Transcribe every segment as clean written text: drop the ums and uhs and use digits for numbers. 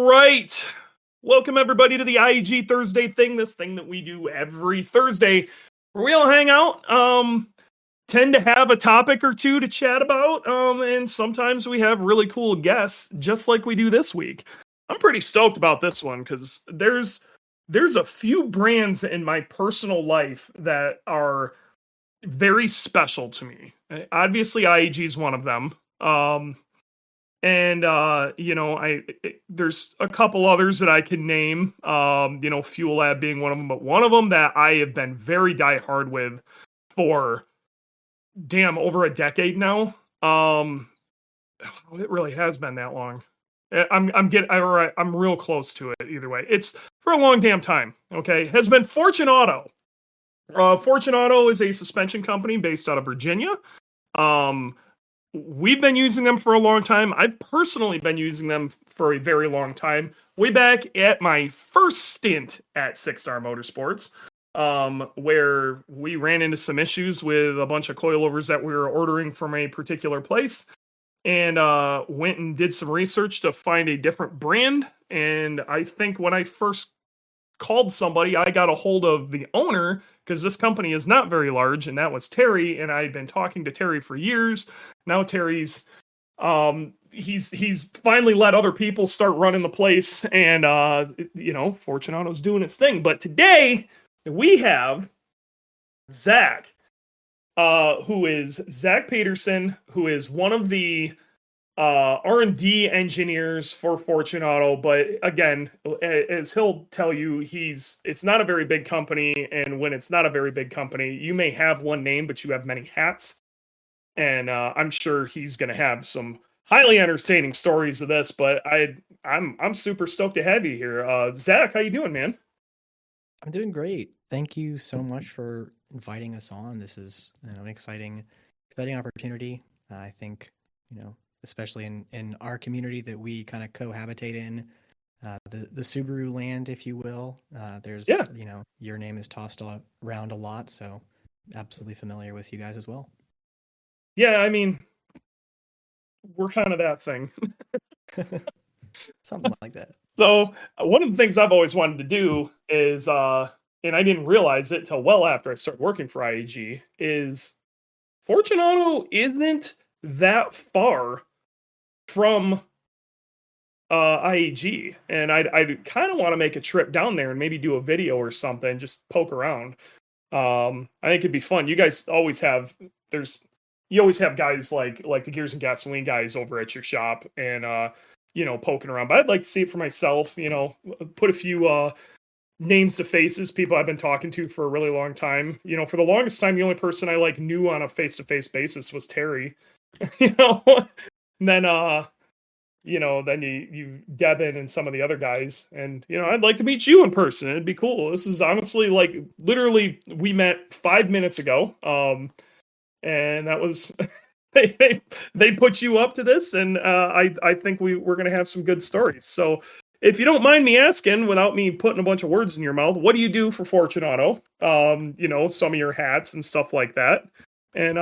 Right. Welcome everybody to the IAG Thursday Thing, this thing that we do every Thursday where we all hang out, tend to have a topic or two to chat about, and sometimes we have really cool guests, just like we do this week. I'm pretty stoked about this one because there's a few brands in my personal life that are very special to me. Obviously, IAG is one of them. And there's a couple others that I can name, Fuel Lab being one of them, but one of them that I have been very diehard with for over a decade now. It really has been that long. I'm real close to it either way. It's for a long damn time. Okay, has been Fortune Auto. Fortune Auto is a suspension company based out of Virginia. We've been using them for a long time. I've personally been using them for a very long time. Way back at my first stint at Six Star Motorsports, where we ran into some issues with a bunch of coilovers that we were ordering from a particular place, and went and did some research to find a different brand. And I think when I first called somebody, I got a hold of the owner, because this company is not very large, and that was Terry. And I had been talking to Terry for years. Now Terry's he's finally let other people start running the place, and Fortunato's doing its thing. But today we have Zack, who is Zack Peterson, who is one of the R&D engineers for Fortune Auto. But again, as he'll tell you, it's not a very big company, and when it's not a very big company, you may have one name, but you have many hats. And I'm sure he's going to have some highly entertaining stories of this. But I'm super stoked to have you here, Zack. How you doing, man? I'm doing great. Thank you so much for inviting us on. This is an exciting opportunity. I think, especially in our community that we kind of cohabitate in, the Subaru land, if you will. There's, Yeah. Your name is tossed around a lot, so absolutely familiar with you guys as well. Yeah, I mean, we're kind of that thing. Something like that. So one of the things I've always wanted to do is, and I didn't realize it till well after I started working for IAG, is Fortune Auto isn't that far from IAG, and I kind of want to make a trip down there and maybe do a video or something, just poke around. I think it'd be fun. You guys always have guys like the Gears and Gasoline guys over at your shop, and poking around. But I'd like to see it for myself. Put a few names to faces, people I've been talking to for a really long time. For the longest time, the only person I knew on a face-to-face basis was Terry. And then then you Devin and some of the other guys, and I'd like to meet you in person. It'd be cool. This is honestly literally we met 5 minutes ago, and that was they put you up to this, and I think we're gonna have some good stories. So if you don't mind me asking, without me putting a bunch of words in your mouth, what do you do for Fortune Auto? Some of your hats and stuff like that. And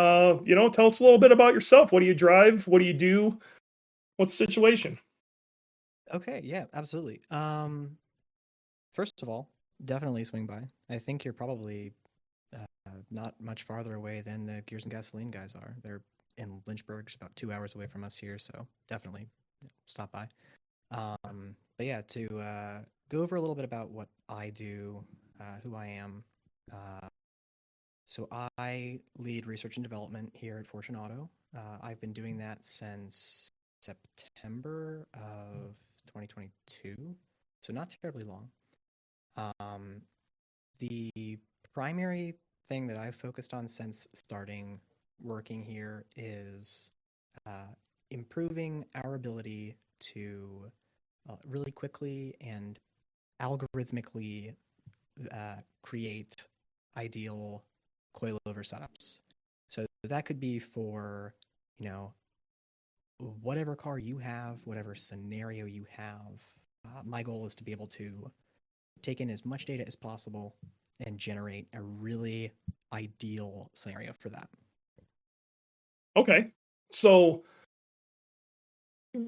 tell us a little bit about yourself. What do you drive? What do you do? What's the situation? Okay, yeah, absolutely. First of all, definitely swing by. I think you're probably not much farther away than the Gears and Gasoline guys are. They're in Lynchburg, about 2 hours away from us here, so definitely stop by. But yeah, to go over a little bit about what I do, who I am. So I lead research and development here at Fortune Auto. I've been doing that since September of 2022, so not terribly long. The primary thing that I've focused on since starting working here is improving our ability to really quickly and algorithmically create ideal coilover setups. So that could be for, whatever car you have, whatever scenario you have. My goal is to be able to take in as much data as possible and generate a really ideal scenario for that. Okay. So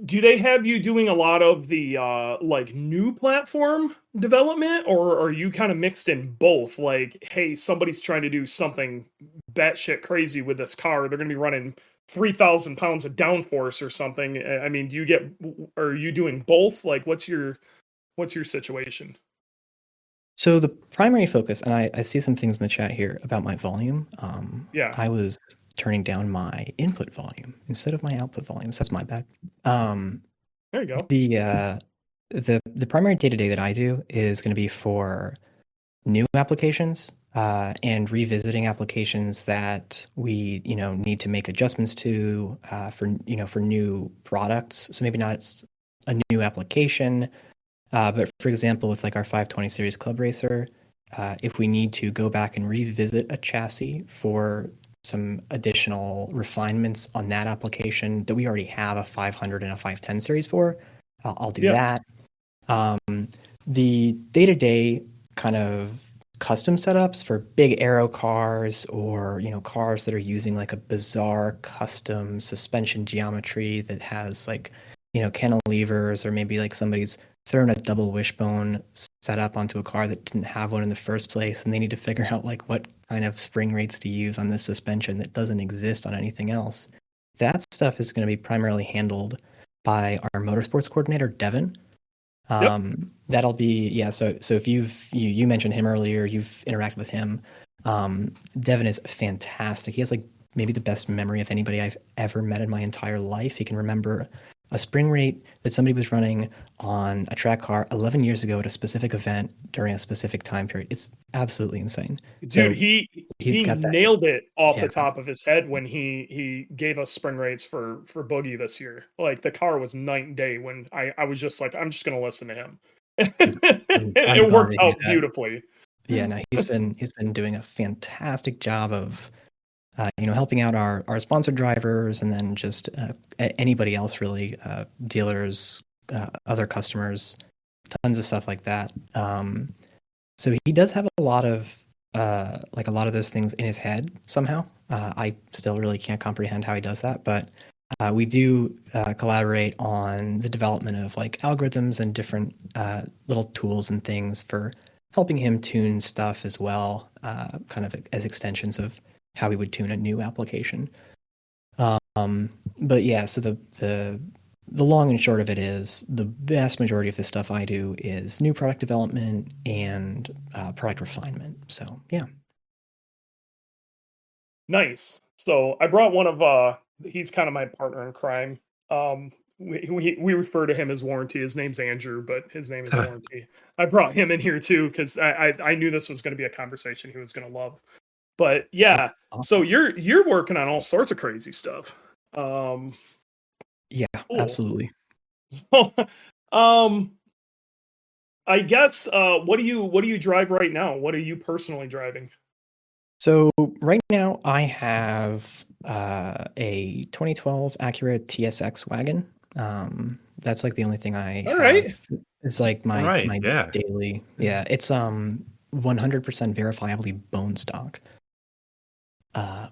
do they have you doing a lot of the like new platform development, or are you kind of mixed in both? Like, hey, somebody's trying to do something batshit crazy with this car. They're going to be running 3,000 pounds of downforce or something. I mean, are you doing both? Like, what's your situation? So the primary focus, and I see some things in the chat here about my volume. Yeah, I was turning down my input volume instead of my output volumes. That's my bad. Um, there you go. the primary day to day that I do is going to be for new applications and revisiting applications that we need to make adjustments to for new products. So maybe not it's a new application, but for example, with like our 520 series club racer, if we need to go back and revisit a chassis for some additional refinements on that application that we already have a 500 and a 510 series for, I'll do Yeah, that. The day-to-day kind of custom setups for big aero cars or cars that are using like a bizarre custom suspension geometry that has like cantilevers, or maybe like somebody's thrown a double wishbone setup onto a car that didn't have one in the first place, and they need to figure out like what kind of spring rates to use on this suspension that doesn't exist on anything else. That stuff is going to be primarily handled by our motorsports coordinator, Devin. yep. That'll be, yeah. So if you mentioned him earlier, you've interacted with him. Devin is fantastic. He has like maybe the best memory of anybody I've ever met in my entire life. He can remember a spring rate that somebody was running on a track car 11 years ago at a specific event during a specific time period. It's absolutely insane. Dude, So he's he got that. nailed it off Yeah. the top of his head when he gave us spring rates for Boogie this year. Like the car was night and day when I was just like, I'm just gonna listen to him. I'm It glad worked to hear out that. beautifully. Yeah, no, he's been doing a fantastic job of helping out our sponsored drivers, and then just anybody else really, dealers, other customers, tons of stuff like that. So he does have a lot of like a lot of those things in his head somehow. I still really can't comprehend how he does that, but we do collaborate on the development of like algorithms and different little tools and things for helping him tune stuff as well, kind of as extensions of how we would tune a new application. But yeah, so the long and short of it is the vast majority of the stuff I do is new product development and product refinement. So yeah. Nice. So I brought one of he's kind of my partner in crime. We refer to him as Warranty. His name's Andrew, but his name is Warranty. I brought him in here too because I knew this was going to be a conversation he was going to love. But yeah, so Awesome. you're working on all sorts of crazy stuff. Yeah, Cool. absolutely. um, I guess what do you drive right now? What are you personally driving? So right now I have a 2012 Acura TSX wagon. That's like the only thing I All right. have. It's like my Right, my yeah. daily. Yeah, it's 100% verifiably bone stock.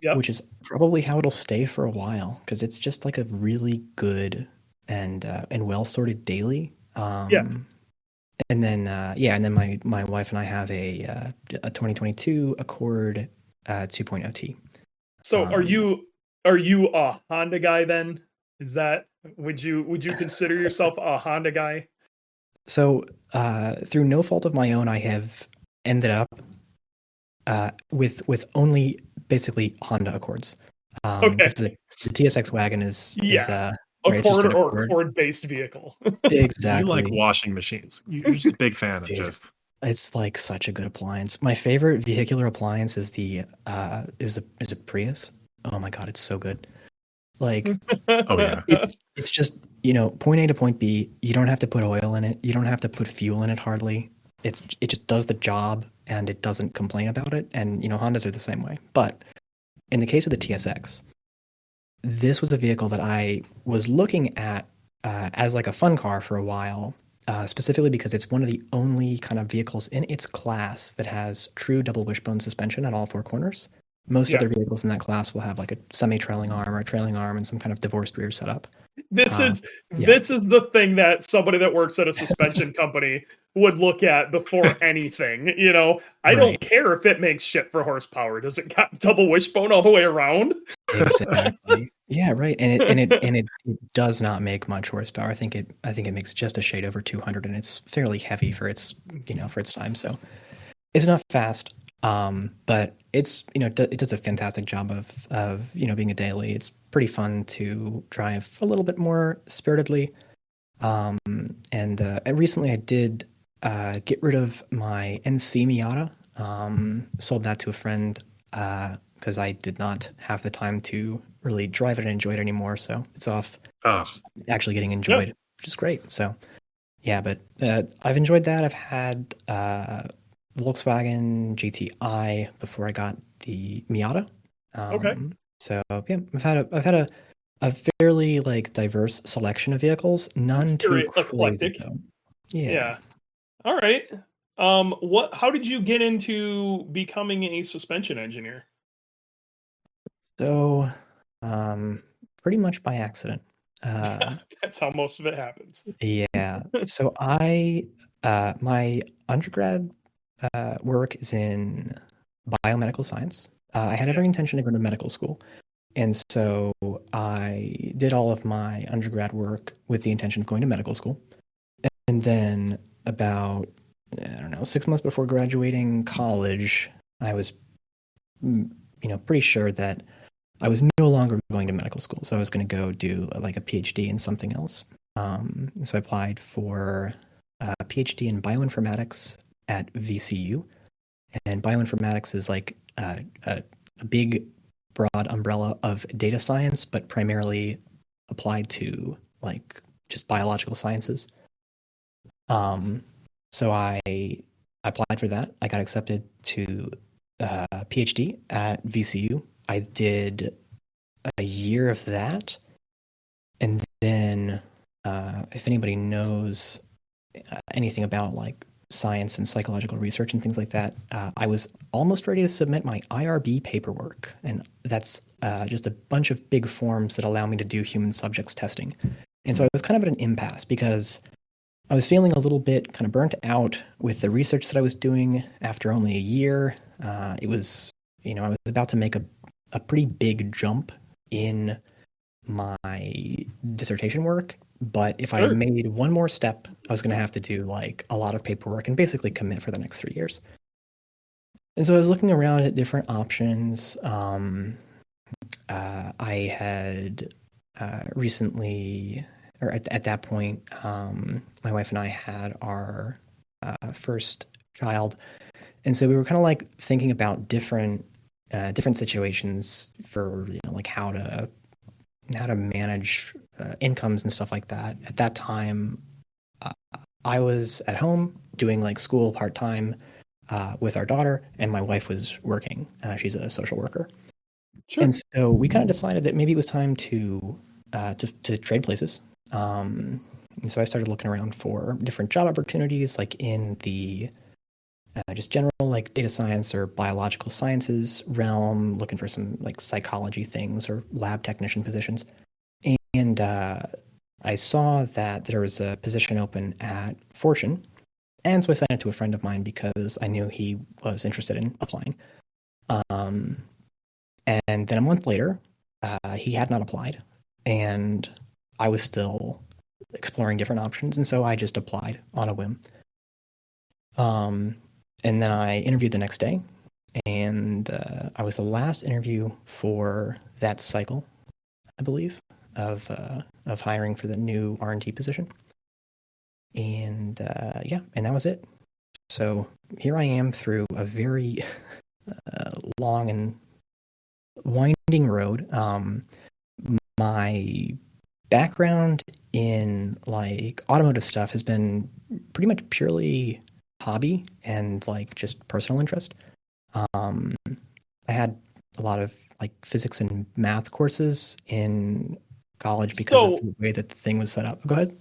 Yep. Which is probably how it'll stay for a while, because it's just like a really good and well sorted daily. Yeah. And then my wife and I have a 2022 Accord 2.0 T. So are you a Honda guy then? Is that would you consider yourself a Honda guy? So through no fault of my own, I have ended up with only basically Honda Accords. Okay. Because the TSX wagon is Yeah. right, it's just Accord an or Accord. Accord based vehicle. So you like Exactly. washing machines. You're just a big fan of Dude. just. It's like such a good appliance. My favorite vehicular appliance is is a Prius. Oh my god, it's so good. Like Oh yeah. it's just, point A to point B. You don't have to put oil in it. You don't have to put fuel in it hardly. It just does the job, and it doesn't complain about it. And Hondas are the same way. But in the case of the TSX, this was a vehicle that I was looking at as like a fun car for a while, specifically because it's one of the only kind of vehicles in its class that has true double wishbone suspension at all four corners. Most Yeah. other vehicles in that class will have like a semi-trailing arm or a trailing arm and some kind of divorced rear setup. This is yeah. this is the thing that somebody that works at a suspension company would look at before anything. You know, I don't Right. care if it makes shit for horsepower. Does it got double wishbone all the way around? Exactly. Yeah, right. And it does not make much horsepower. I think it makes just a shade over 200, and it's fairly heavy for its for its time. So it's not fast. But it's it does a fantastic job of being a daily. It's pretty fun to drive a little bit more spiritedly. And recently I did get rid of my NC Miata. Sold that to a friend because I did not have the time to really drive it and enjoy it anymore. So it's off actually getting enjoyed, which is great. So yeah, but I've enjoyed that. I've had Volkswagen GTI before I got the Miata. Okay. So yeah, I've had a fairly like diverse selection of vehicles. None too Very crazy eclectic. though. Yeah. All right. How did you get into becoming a suspension engineer? So, pretty much by accident. That's how most of it happens. Yeah. So my undergrad work is in biomedical science. I had every intention to go to medical school. And so I did all of my undergrad work with the intention of going to medical school. And then about, I don't know, 6 months before graduating college, I was, pretty sure that I was no longer going to medical school. So I was going to go do like a PhD in something else. So I applied for a PhD in bioinformatics at VCU. And bioinformatics is like a big, broad umbrella of data science, but primarily applied to like just biological sciences. So I applied for that. I got accepted to a PhD at VCU. I did a year of that, and then if anybody knows anything about like science and psychological research and things like that, I was almost ready to submit my IRB paperwork, and that's just a bunch of big forms that allow me to do human subjects testing. And so I was kind of at an impasse because I was feeling a little bit kind of burnt out with the research that I was doing after only a year. It was, I was about to make a pretty big jump in my dissertation work. But if I made one more step, I was going to have to do like a lot of paperwork and basically commit for the next 3 years. And so I was looking around at different options. I had recently, or at that point, my wife and I had our first child, and so we were kind of like thinking about different situations for like how to manage incomes and stuff like that. At that time, I was at home doing like school part time with our daughter, and my wife was working. She's a social worker. Sure. And so we kind of decided that maybe it was time to trade places. And so I started looking around for different job opportunities, like in the just general like data science or biological sciences realm, looking for some like psychology things or lab technician positions. And I saw that there was a position open at Fortune. And so I sent it to a friend of mine because I knew he was interested in applying. And then a month later, he had not applied. And I was still exploring different options. And so I just applied on a whim. And then I interviewed the next day. And I was the last interview for that cycle, I believe, of hiring for the new R&D position. And and that was it. So here I am through a very long and winding road. My background in like automotive stuff has been pretty much purely hobby and like just personal interest. I had a lot of like physics and math courses in college because of the way that the thing was set up. Go ahead.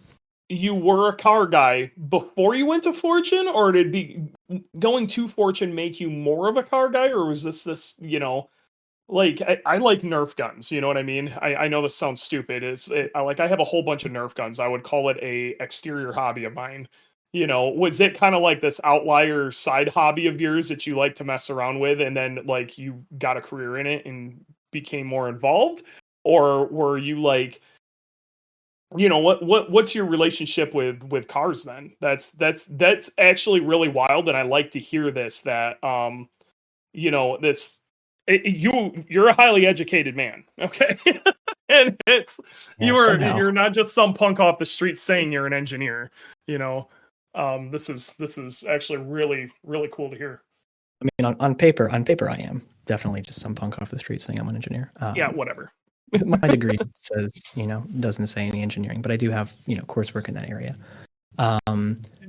You were a car guy before you went to Fortune, or did going to Fortune make you more of a car guy, or was this like I like Nerf guns. You know what I mean? I know this sounds stupid. I have a whole bunch of Nerf guns. I would call it a exterior hobby of mine. You know, was it kind of like this outlier side hobby of yours that you like to mess around with, and then like you got a career in it and became more involved, or were you like, you know, what's your relationship with cars then? That's actually really wild, and I like to hear this. That you know, you're a highly educated man, okay? And it's Yeah, somehow. you're not just some punk off the street saying you're an engineer, you know. This is actually really cool to hear. I mean, on paper, I am definitely just some punk off the street saying I'm an engineer. Yeah, whatever. My degree says, doesn't say any engineering, but I do have, coursework in that area.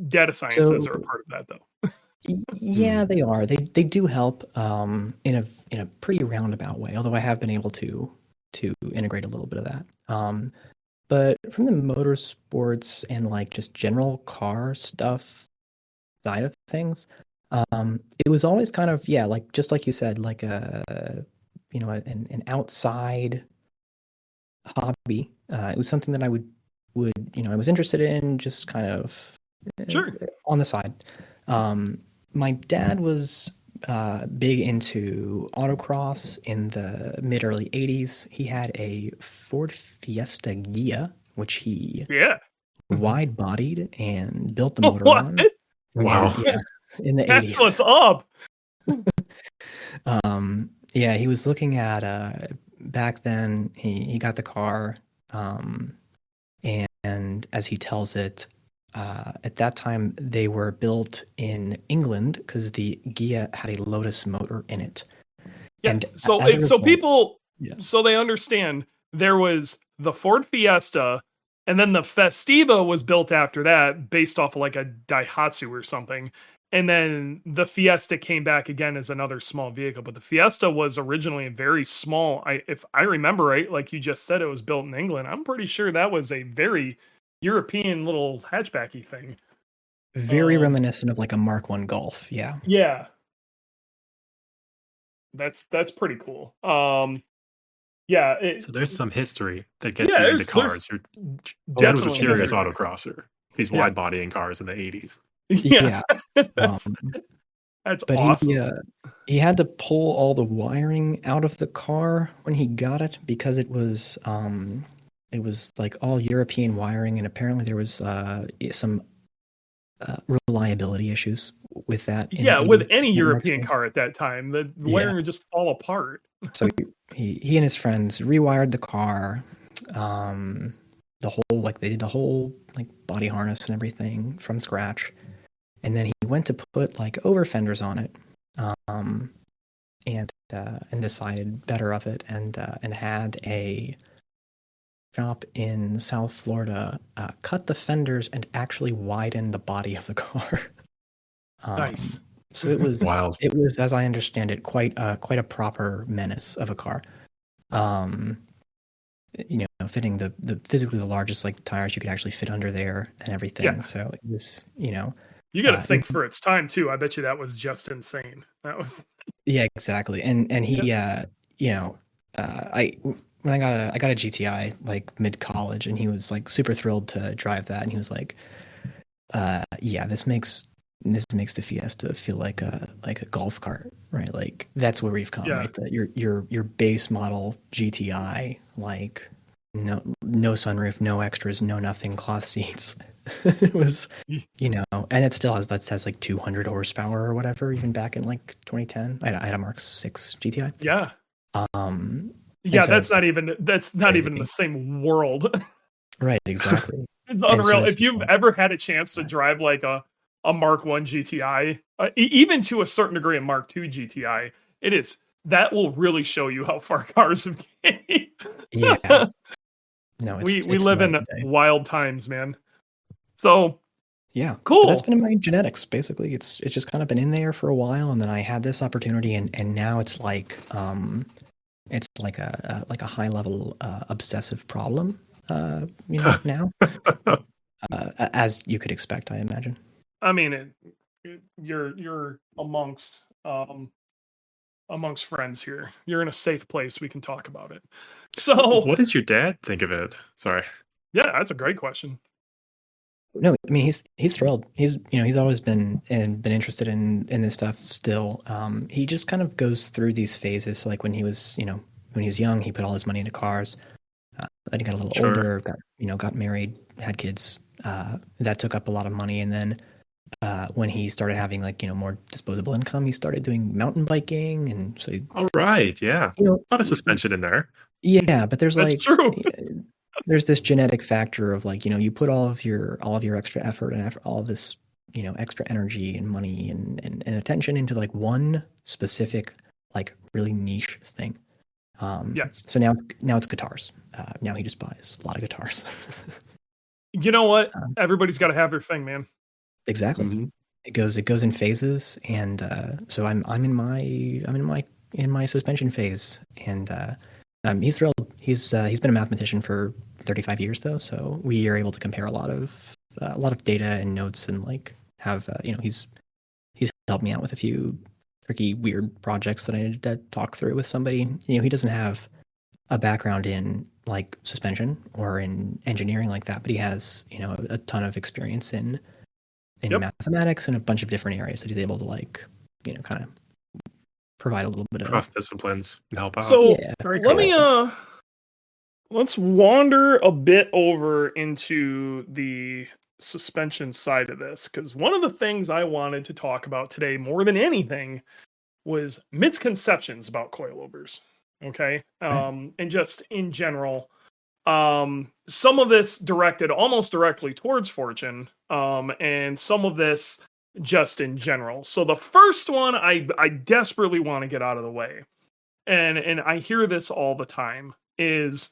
Data sciences are a part of that, though. Yeah, they are. They do help in a pretty roundabout way. Although I have been able to integrate a little bit of that. But from the motorsports and like just general car stuff side of things, it was always kind of like just like you said, like an outside hobby. It was something that I would I was interested in, just kind of Sure. on the side. My dad was big into autocross in the mid early 80s. He had a Ford Fiesta Ghia, which he wide bodied and built the motor on. Wow. Yeah, in the 80s. That's what's up. Yeah, he was looking at back then he got the car, and as he tells it, at that time they were built in England because the Ghia had a Lotus motor in it. Yeah, and so people so they understand, there was the Ford Fiesta, and then the Festiva was built after that based off of like a Daihatsu or something. And then the Fiesta came back again as another small vehicle, but the Fiesta was originally a very small. If I remember right, like you just said, it was built in England. I'm pretty sure that was a very European little hatchbacky thing. Very reminiscent of like a Mark I Golf. Yeah. Yeah. That's pretty cool. Yeah. So there's some history that gets you into cars. Your dad was a serious autocrosser. He's wide bodying cars in the 80s. Yeah. That's awesome. He had to pull all the wiring out of the car when he got it because it was like all European wiring, and apparently there was some reliability issues with that. Yeah, with any European car at that time, the wiring would just fall apart. So he and his friends rewired the car. The whole they did the whole like body harness and everything from scratch. And then he went to put like over fenders on it, and decided better of it, and had a shop in South Florida cut the fenders and actually widen the body of the car. Nice. So it was wild. It was, as I understand it, quite a proper menace of a car. Fitting the physically the largest like tires you could actually fit under there and everything. Yeah. So it was You got to think for its time too. I bet you that was just insane. That was. Yeah, exactly. And he, I got a GTI like mid college, and he was like super thrilled to drive that, and he was like, this makes the Fiesta feel like a golf cart, right? Like that's where we've come, right? That your base model GTI, like no sunroof, no extras, no nothing, cloth seats. It was, and it still has like 200 horsepower or whatever, even back in like 2010. I had a Mark 6 GTI. Yeah. So that's not even the same world. Right, exactly. It's unreal. If you've ever had a chance to drive like a Mark 1 GTI, even to a certain degree a Mark 2 GTI, that will really show you how far cars have came. Yeah. No, we live in wild times, man. So yeah, cool. But that's been in my genetics. Basically, it's just kind of been in there for a while, and then I had this opportunity, and now it's like a high level obsessive problem. Now, as you could expect, I imagine. I mean, you're amongst amongst friends here. You're in a safe place. We can talk about it. So, what does your dad think of it? Sorry. Yeah, that's a great question. No, I mean he's thrilled. He's always been interested in this stuff still. He just kind of goes through these phases. So like when he was young, he put all his money into cars. Then he got a little older, got married, had kids. That took up a lot of money, and then when he started having more disposable income, he started doing mountain biking, and so. All right, yeah, a lot of suspension in there. Yeah, but there's That's true. There's this genetic factor of you put all of your extra effort and all of this extra energy and money and attention into one specific really niche thing. Yes. So now it's guitars. Now he just buys a lot of guitars. You know what? Everybody's got to have their thing, man. Exactly. Mm-hmm. It goes in phases, and so I'm in my suspension phase, and he's thrilled. He's been a mathematician for 35 years though, so we are able to compare a lot of data and notes, and have he's helped me out with a few tricky, weird projects that I needed to talk through with somebody. He doesn't have a background in suspension or in engineering like that, but he has a ton of experience in mathematics and a bunch of different areas that he's able to kind of provide a little bit of cross disciplines and help out. So let me let's wander a bit over into the suspension side of this, because one of the things I wanted to talk about today more than anything was misconceptions about coilovers. Okay. And just in general, some of this directed almost directly towards Fortune, and some of this just in general. So the first one I desperately want to get out of the way, and I hear this all the time, is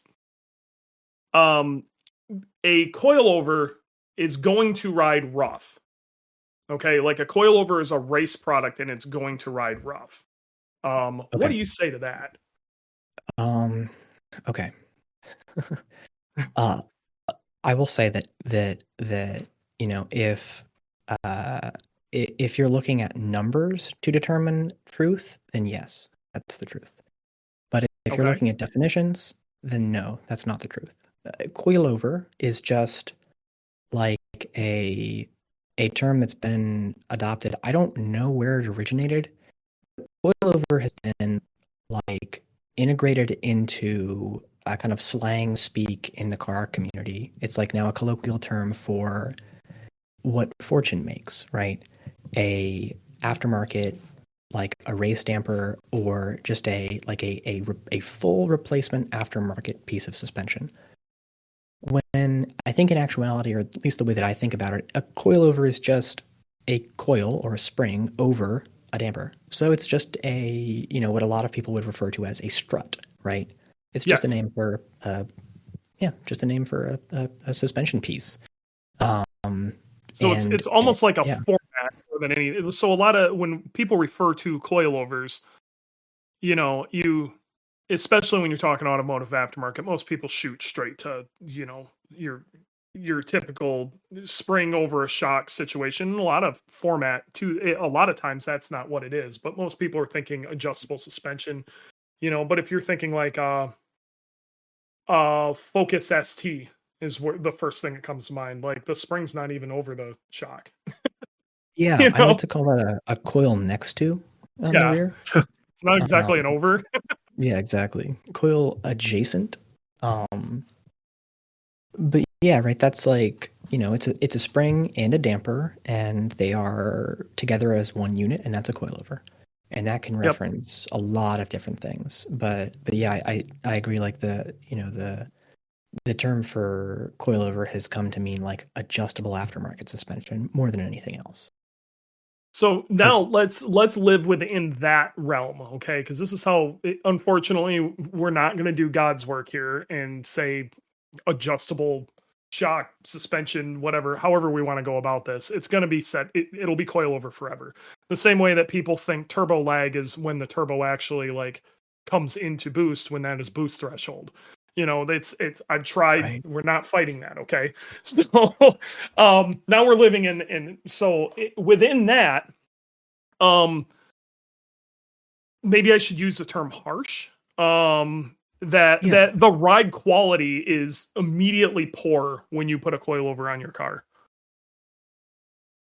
a coilover is going to ride rough. Okay, like a coilover is a race product and it's going to ride rough. Okay. What do you say to that? Okay. I will say that if you're looking at numbers to determine truth, then yes, that's the truth. But if you're looking at definitions, then no, that's not the truth. Coilover is just like a term that's been adopted. I don't know where it originated. Coilover has been integrated into a kind of slang speak in the car community. It's now a colloquial term for what Fortune makes, right? A aftermarket, a race damper, or just a full replacement aftermarket piece of suspension. When I think in actuality, or at least the way that I think about it, a coilover is just a coil or a spring over a damper. So it's just what a lot of people would refer to as a strut, right? It's just a name for a suspension piece. So it's almost like a format more than any. So a lot of when people refer to coilovers, especially when you're talking automotive aftermarket, most people shoot straight to your typical spring over a shock situation. A lot of format too. A lot of times that's not what it is, but most people are thinking adjustable suspension. But if you're thinking Focus ST is where the first thing that comes to mind. The spring's not even over the shock. Yeah, I like to call that a coil next to on the rear. It's not exactly an over. Yeah, exactly. Coil adjacent. But yeah, right. That's it's a spring and a damper, and they are together as one unit, and that's a coilover. And that can reference a lot of different things. But yeah, I agree. The term for coilover has come to mean adjustable aftermarket suspension more than anything else. So now let's live within that realm, okay? Because this is how, unfortunately, we're not going to do God's work here and say adjustable shock suspension, whatever, however we want to go about this. It's going to be set. It'll be coilover forever. The same way that people think turbo lag is when the turbo actually comes into boost, when that is boost threshold. It's I've tried. Right. We're not fighting that. Okay. So, now we're living in so within that, maybe I should use the term harsh. That the ride quality is immediately poor when you put a coilover on your car.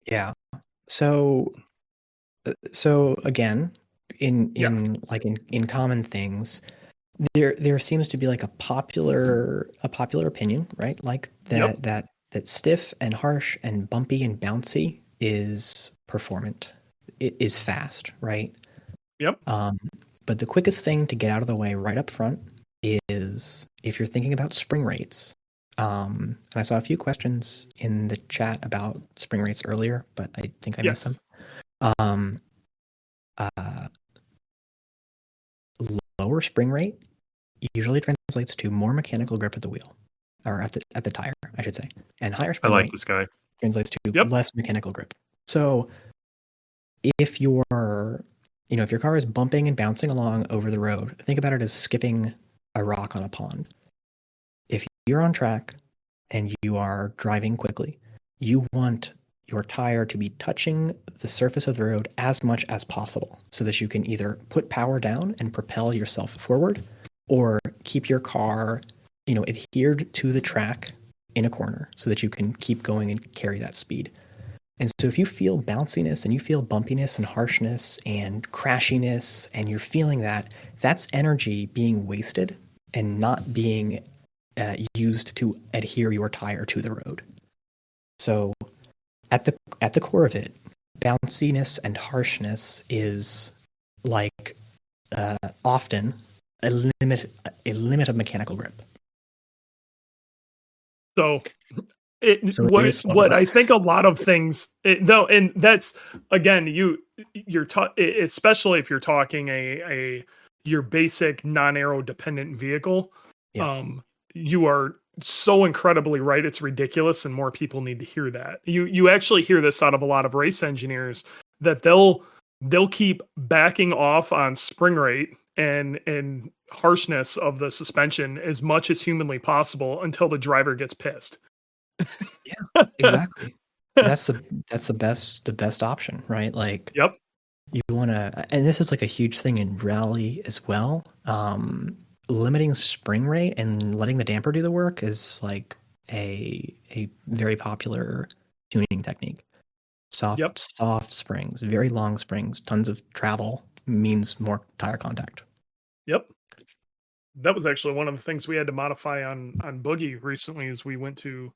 Yeah. So again, in common things, there seems to be like a popular opinion, right? Like that stiff and harsh and bumpy and bouncy is performant. It is fast, right? Yep. But the quickest thing to get out of the way right up front is if you're thinking about spring rates. And I saw a few questions in the chat about spring rates earlier, but I think I missed them. Lower spring rate usually translates to more mechanical grip at the wheel, or at the tire, I should say. And higher spring rate this guy. translates to less mechanical grip. So if your car is bumping and bouncing along over the road, think about it as skipping a rock on a pond. If you're on track and you are driving quickly, you want your tire to be touching the surface of the road as much as possible so that you can either put power down and propel yourself forward or keep your car, adhered to the track in a corner so that you can keep going and carry that speed. And so if you feel bounciness and you feel bumpiness and harshness and crashiness and you're feeling that, that's energy being wasted and not being used to adhere your tire to the road. So at the core of it, bounciness and harshness is like often a limit of mechanical grip. So what I think a lot of things though, and that's again you're especially if you're talking your basic non-aero dependent vehicle, you are so incredibly right. It's ridiculous, and more people need to hear that. You actually hear this out of a lot of race engineers that they'll keep backing off on spring rate and harshness of the suspension as much as humanly possible until the driver gets pissed. Yeah, exactly. That's the best option, right? Like, yep. You want to, and this is like a huge thing in rally as well. Limiting spring rate and letting the damper do the work is like a very popular tuning technique. Soft springs, very long springs, tons of travel means more tire contact. Yep. That was actually one of the things we had to modify on Boogie recently as we went to,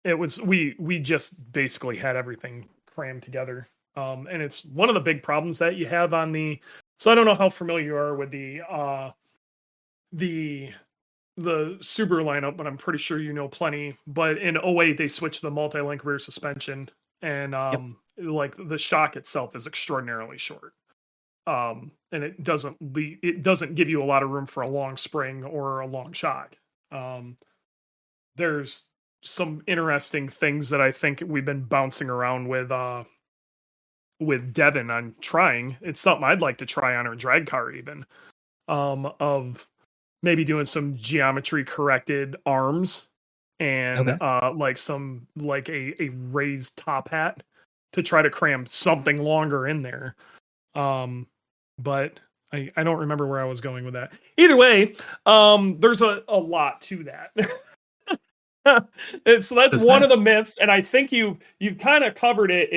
we just basically had everything crammed together. And it's one of the big problems that you have on so I don't know how familiar you are with the Subaru lineup, but I'm pretty sure you know plenty. But in 2008, they switched the multi-link rear suspension, and like the shock itself is extraordinarily short. And it doesn't give you a lot of room for a long spring or a long shock. There's some interesting things that I think we've been bouncing around with Devin on trying. It's something I'd like to try on our drag car even, of maybe doing some geometry corrected arms and like a raised top hat to try to cram something longer in there. But I don't remember where I was going with that. Either way, there's a lot to that. So that's one of the myths, and I think you've kind of covered it.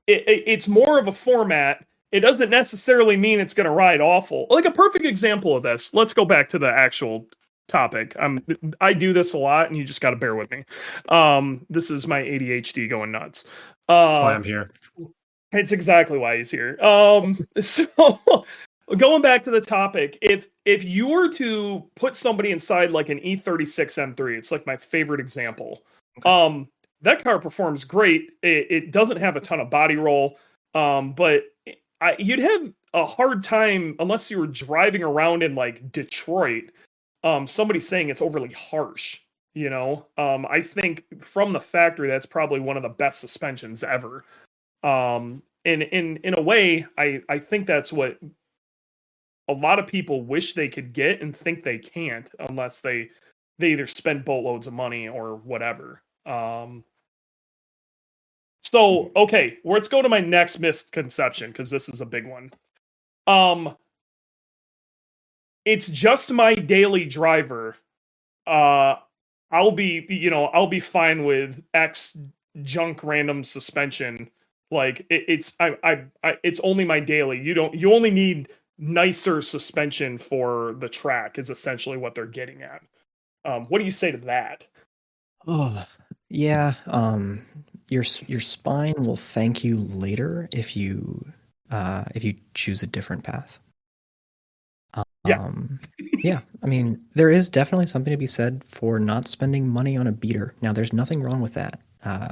It's more of a format. It doesn't necessarily mean it's going to ride awful. Like a perfect example of this. Let's go back to the actual topic. I do this a lot, and you just got to bear with me. This is my ADHD going nuts. That's why I'm here. It's exactly why he's here. So going back to the topic, if you were to put somebody inside like an E36 M3, it's like my favorite example. Okay. That car performs great. It doesn't have a ton of body roll, but you'd have a hard time unless you were driving around in like Detroit. Somebody saying it's overly harsh. I think from the factory, that's probably one of the best suspensions ever. And in a way, I think that's what a lot of people wish they could get and think they can't unless they either spend boatloads of money or whatever. So, okay, let's go to my next misconception because this is a big one. It's just my daily driver. I'll be fine with X junk random suspension. Like it's it's only my daily. You only need nicer suspension for the track is essentially what they're getting at. What do you say to that? Oh, yeah. Your spine will thank you later if you choose a different path. Yeah. Yeah. I mean, there is definitely something to be said for not spending money on a beater. Now, there's nothing wrong with that.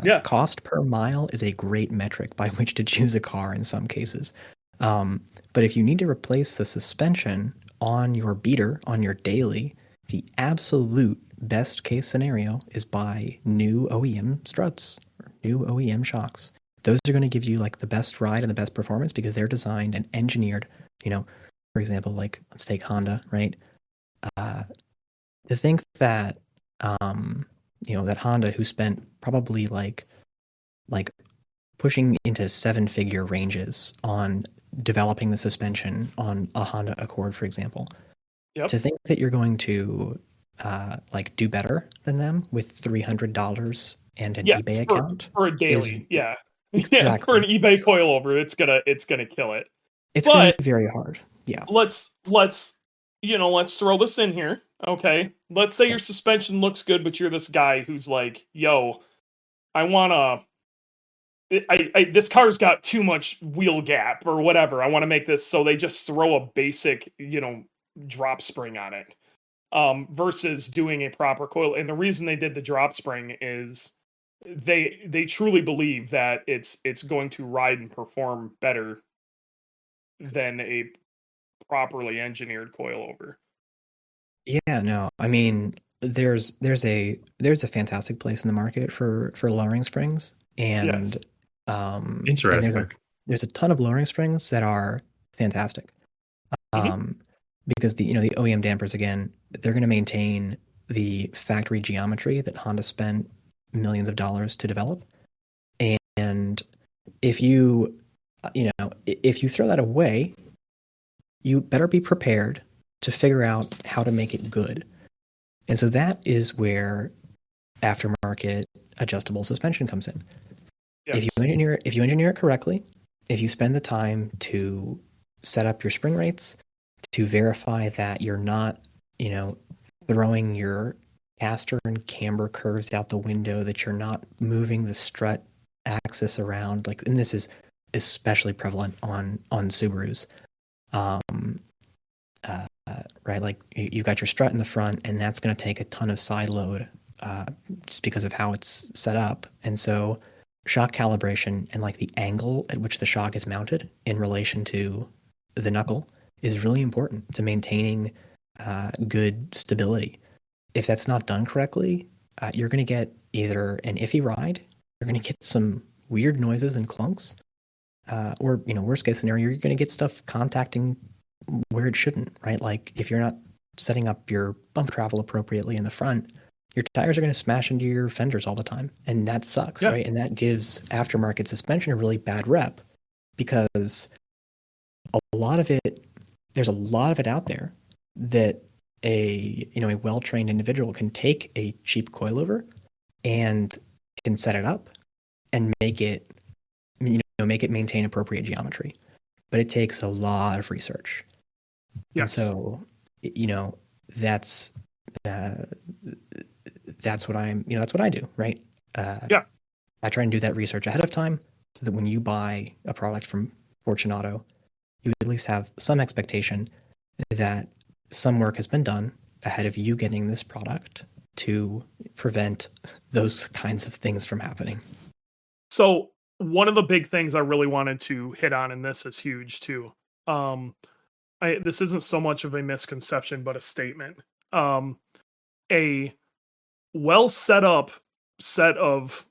Yeah. Cost per mile is a great metric by which to choose a car in some cases. But if you need to replace the suspension on your beater, on your daily, the absolute best case scenario is buy new OEM struts or new OEM shocks. Those are going to give you like the best ride and the best performance because they're designed and engineered, for example, like let's take Honda, right? To think that, that Honda, who spent probably like pushing into 7-figure ranges on developing the suspension on a Honda Accord, for example, to think that you're going to do better than them with $300 and an eBay account for a daily, exactly. Yeah, for an eBay coilover, it's gonna kill it. It's gonna be very hard. Yeah. Let's throw this in here. Okay. Let's say your suspension looks good, but you're this guy who's like, yo, this car's got too much wheel gap or whatever. I want to make this, so they just throw a basic, drop spring on it. Versus doing a proper coil. And the reason they did the drop spring is they truly believe that it's going to ride and perform better than a properly engineered coilover. Yeah, no. I mean, there's a fantastic place in the market for lowering springs, and interesting. And there's a ton of lowering springs that are fantastic. Because the OEM dampers, again, they're going to maintain the factory geometry that Honda spent millions of dollars to develop. And if you throw that away, you better be prepared to figure out how to make it good. And so that is where aftermarket adjustable suspension comes in. Yes. If you engineer it correctly, if you spend the time to set up your spring rates, to verify that you're not, throwing your caster and camber curves out the window, that you're not moving the strut axis around, and this is especially prevalent on Subarus. Right? Like you got your strut in the front, and that's going to take a ton of side load just because of how it's set up. And so shock calibration and the angle at which the shock is mounted in relation to the knuckle is really important to maintaining good stability. If that's not done correctly, you're going to get either an iffy ride, you're going to get some weird noises and clunks, or worst case scenario, you're going to get stuff contacting where it shouldn't, right? Like if you're not setting up your bump travel appropriately in the front, your tires are going to smash into your fenders all the time, and that sucks, right? And that gives aftermarket suspension a really bad rep because there's a lot of it out there that a well-trained individual can take a cheap coilover and can set it up and make it maintain appropriate geometry, but it takes a lot of research. Yes. And so that's what I do, right? I try and do that research ahead of time so that when you buy a product from Fortunato, you at least have some expectation that some work has been done ahead of you getting this product to prevent those kinds of things from happening. So one of the big things I really wanted to hit on, and this is huge too. This isn't so much of a misconception, but a statement. A well set up set of,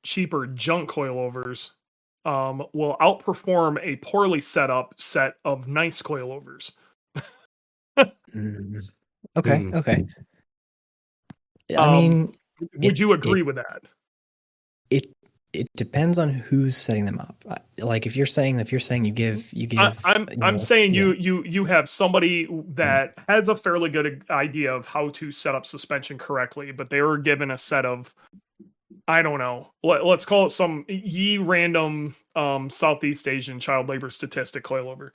cheaper junk coilovers will outperform a poorly set up set of nice coilovers. Okay. I mean, would you agree with that? It depends on who's setting them up. Like if you're saying you give I'm saying you have somebody that has a fairly good idea of how to set up suspension correctly, but they were given a set of, I don't know, let's call it some random Southeast Asian child labor statistic coilover.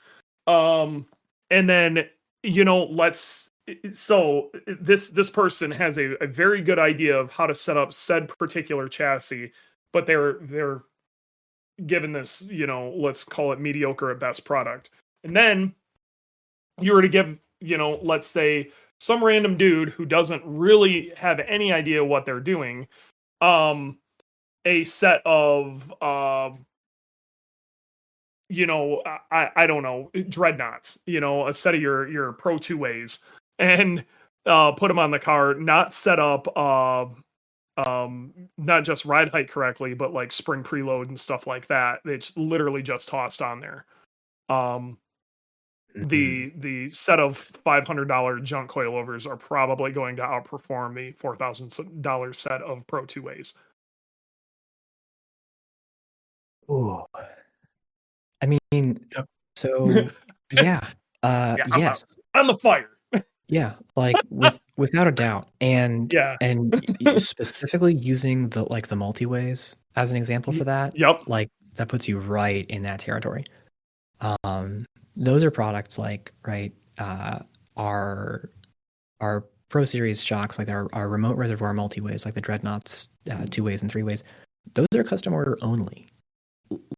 And then, so this person has a very good idea of how to set up said particular chassis, but they're given this, let's call it mediocre at best product. And then you were to give, let's say some random dude who doesn't really have any idea what they're doing, a set of, I don't know, dreadnoughts, a set of your Pro 2-ways, and put them on the car, not set up, not just ride height correctly, but like spring preload and stuff like that. It's literally just tossed on there. The set of $500 junk coilovers are probably going to outperform the $4,000 set of Pro 2-ways. Oh, I mean, so yeah, yes, on the fire. Yeah, like without a doubt, and specifically using the multi-ways as an example for that. Yep, like that puts you right in that territory. Those are products like our Pro Series shocks, like our remote reservoir multi-ways, like the Dreadnoughts 2-ways and 3-ways. Those are custom order only.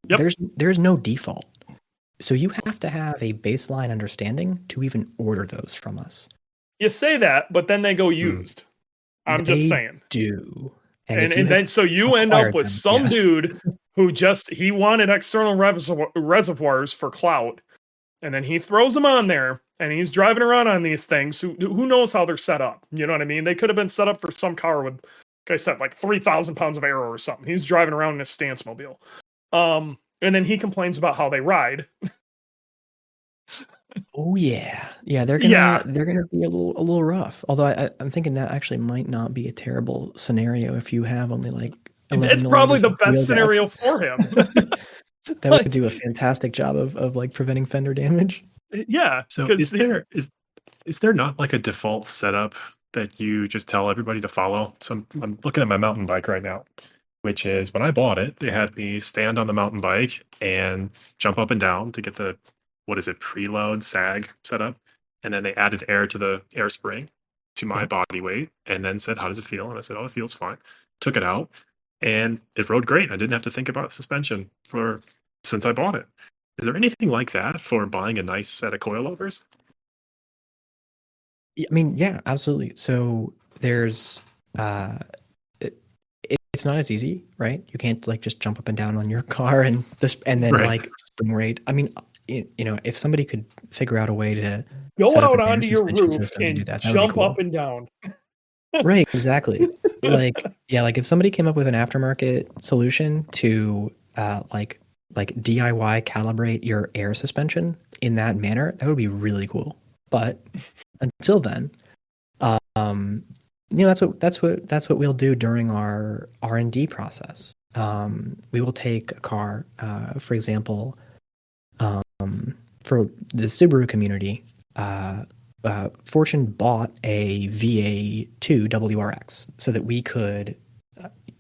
Yep. There's no default. So you have to have a baseline understanding to even order those from us. You say that, but then they go used. I'm just saying. Do. And then so you end up with some dude who he wanted external reservoirs for clout, and then he throws them on there, and he's driving around on these things. Who knows how they're set up? You know what I mean? They could have been set up for some car with, like I said, like 3,000 pounds of aero or something. He's driving around in a stance mobile. And then he complains about how they ride. Oh yeah, they're gonna be a little rough. Although I'm thinking that actually might not be a terrible scenario if you have only like 11 it's probably the best scenario for him. That would do a fantastic job of like preventing fender damage. Yeah. So is there not like a default setup that you just tell everybody to follow? So I'm looking at my mountain bike right now, which is when I bought it, they had me stand on the mountain bike and jump up and down to get the preload sag set up. And then they added air to the air spring to my body weight and then said, how does it feel? And I said, oh, it feels fine. Took it out and it rode great. I didn't have to think about suspension since I bought it. Is there anything like that for buying a nice set of coilovers? I mean, yeah, absolutely. So there's it's not as easy, right? You can't like just jump up and down on your car and then like spring rate. I mean, if somebody could figure out a way to go out onto your roof and jump up and down. Right, exactly. like if somebody came up with an aftermarket solution to like DIY calibrate your air suspension in that manner, that would be really cool. But until then, that's what we'll do during our R&D process. We will take a car, for example, for the Subaru community, Fortune bought a VA2 WRX so that we could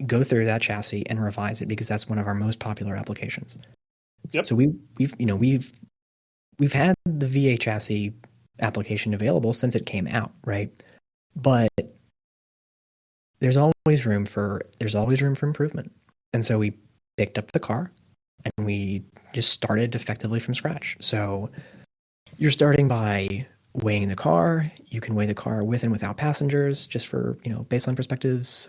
go through that chassis and revise it because that's one of our most popular applications. Yep. So we've had the VA chassis application available since it came out, right? But there's always room for improvement. And so we picked up the car and we just started effectively from scratch. So you're starting by weighing the car. You can weigh the car with and without passengers just for, baseline perspectives.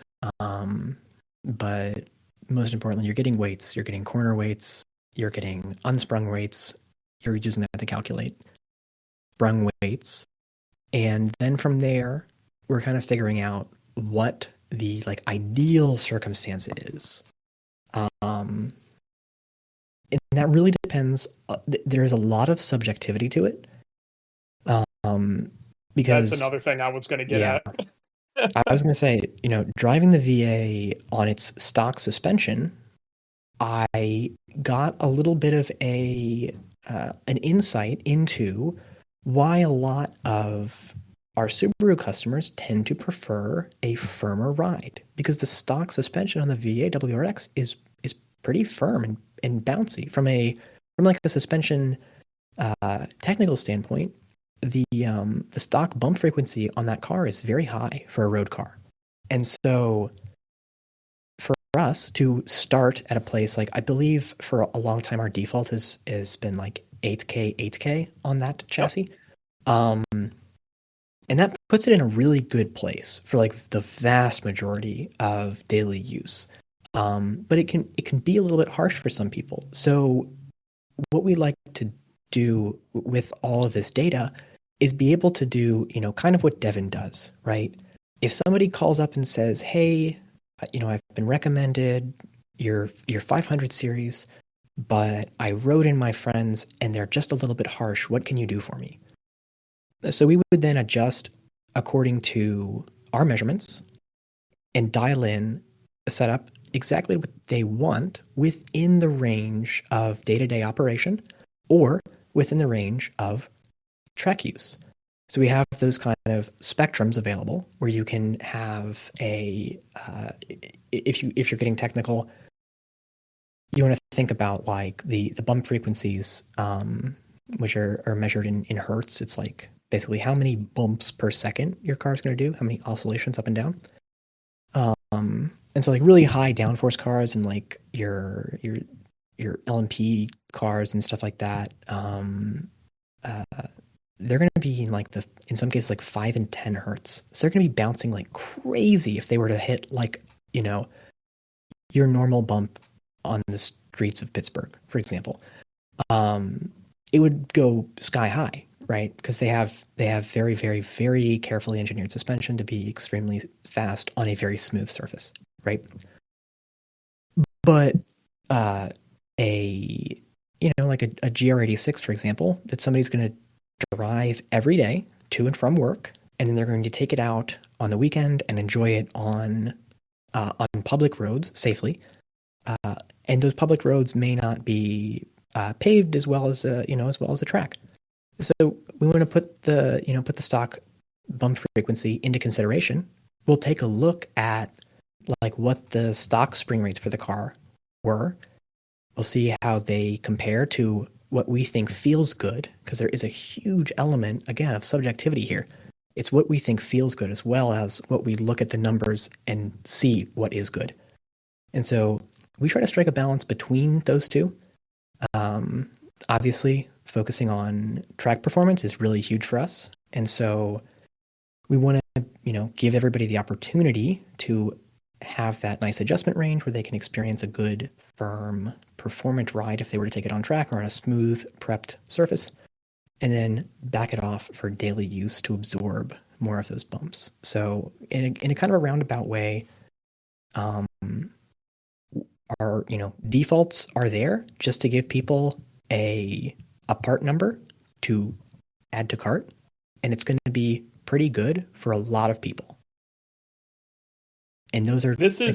But most importantly, you're getting weights, you're getting corner weights, you're getting unsprung weights. You're using that to calculate sprung weights. And then from there, we're kind of figuring out what the ideal circumstance is. And that really depends. There's a lot of subjectivity to it. Because that's another thing I was going to get at. I was going to say, driving the VA on its stock suspension I got a little bit of an insight into why a lot of our Subaru customers tend to prefer a firmer ride, because the stock suspension on the VA WRX is pretty firm and bouncy from like a suspension technical standpoint. The stock bump frequency on that car is very high for a road car, and so for us to start at a place like, I believe for a long time our default has been like 8K on that chassis. And that puts it in a really good place for like the vast majority of daily use. But it can be a little bit harsh for some people. So what we like to do with all of this data is be able to do, kind of what Devin does, right? If somebody calls up and says, hey, I've been recommended your 500 series, but I rode in my friends and they're just a little bit harsh. What can you do for me? So we would then adjust according to our measurements and dial in a setup exactly what they want within the range of day-to-day operation or within the range of track use. So we have those kind of spectrums available where you can have if you're getting technical, you want to think about like the bump frequencies, which are measured in hertz. It's like basically how many bumps per second your car is going to do, how many oscillations up and down. And so like really high downforce cars and like your LMP cars and stuff like that, they're going to be in some cases like 5 and 10 hertz. So they're going to be bouncing like crazy if they were to hit like, your normal bump on the streets of Pittsburgh, for example. It would go sky high, right? Because they have very, very, very carefully engineered suspension to be extremely fast on a very smooth surface, right? But like a GR86, for example, that somebody's going to drive every day to and from work, and then they're going to take it out on the weekend and enjoy it on public roads safely. And those public roads may not be paved as well as a track. So we want to put the stock bump frequency into consideration. We'll take a look at like what the stock spring rates for the car were. We'll see how they compare to what we think feels good, because there is a huge element, again, of subjectivity here. It's what we think feels good as well as what we look at the numbers and see what is good. And so we try to strike a balance between those two. Obviously, focusing on track performance is really huge for us. And so we want to, give everybody the opportunity to have that nice adjustment range where they can experience a good, firm, performant ride if they were to take it on track or on a smooth, prepped surface, and then back it off for daily use to absorb more of those bumps. So in a kind of a roundabout way, our defaults are there just to give people a part number to add to cart, and it's going to be pretty good for a lot of people. And those are those are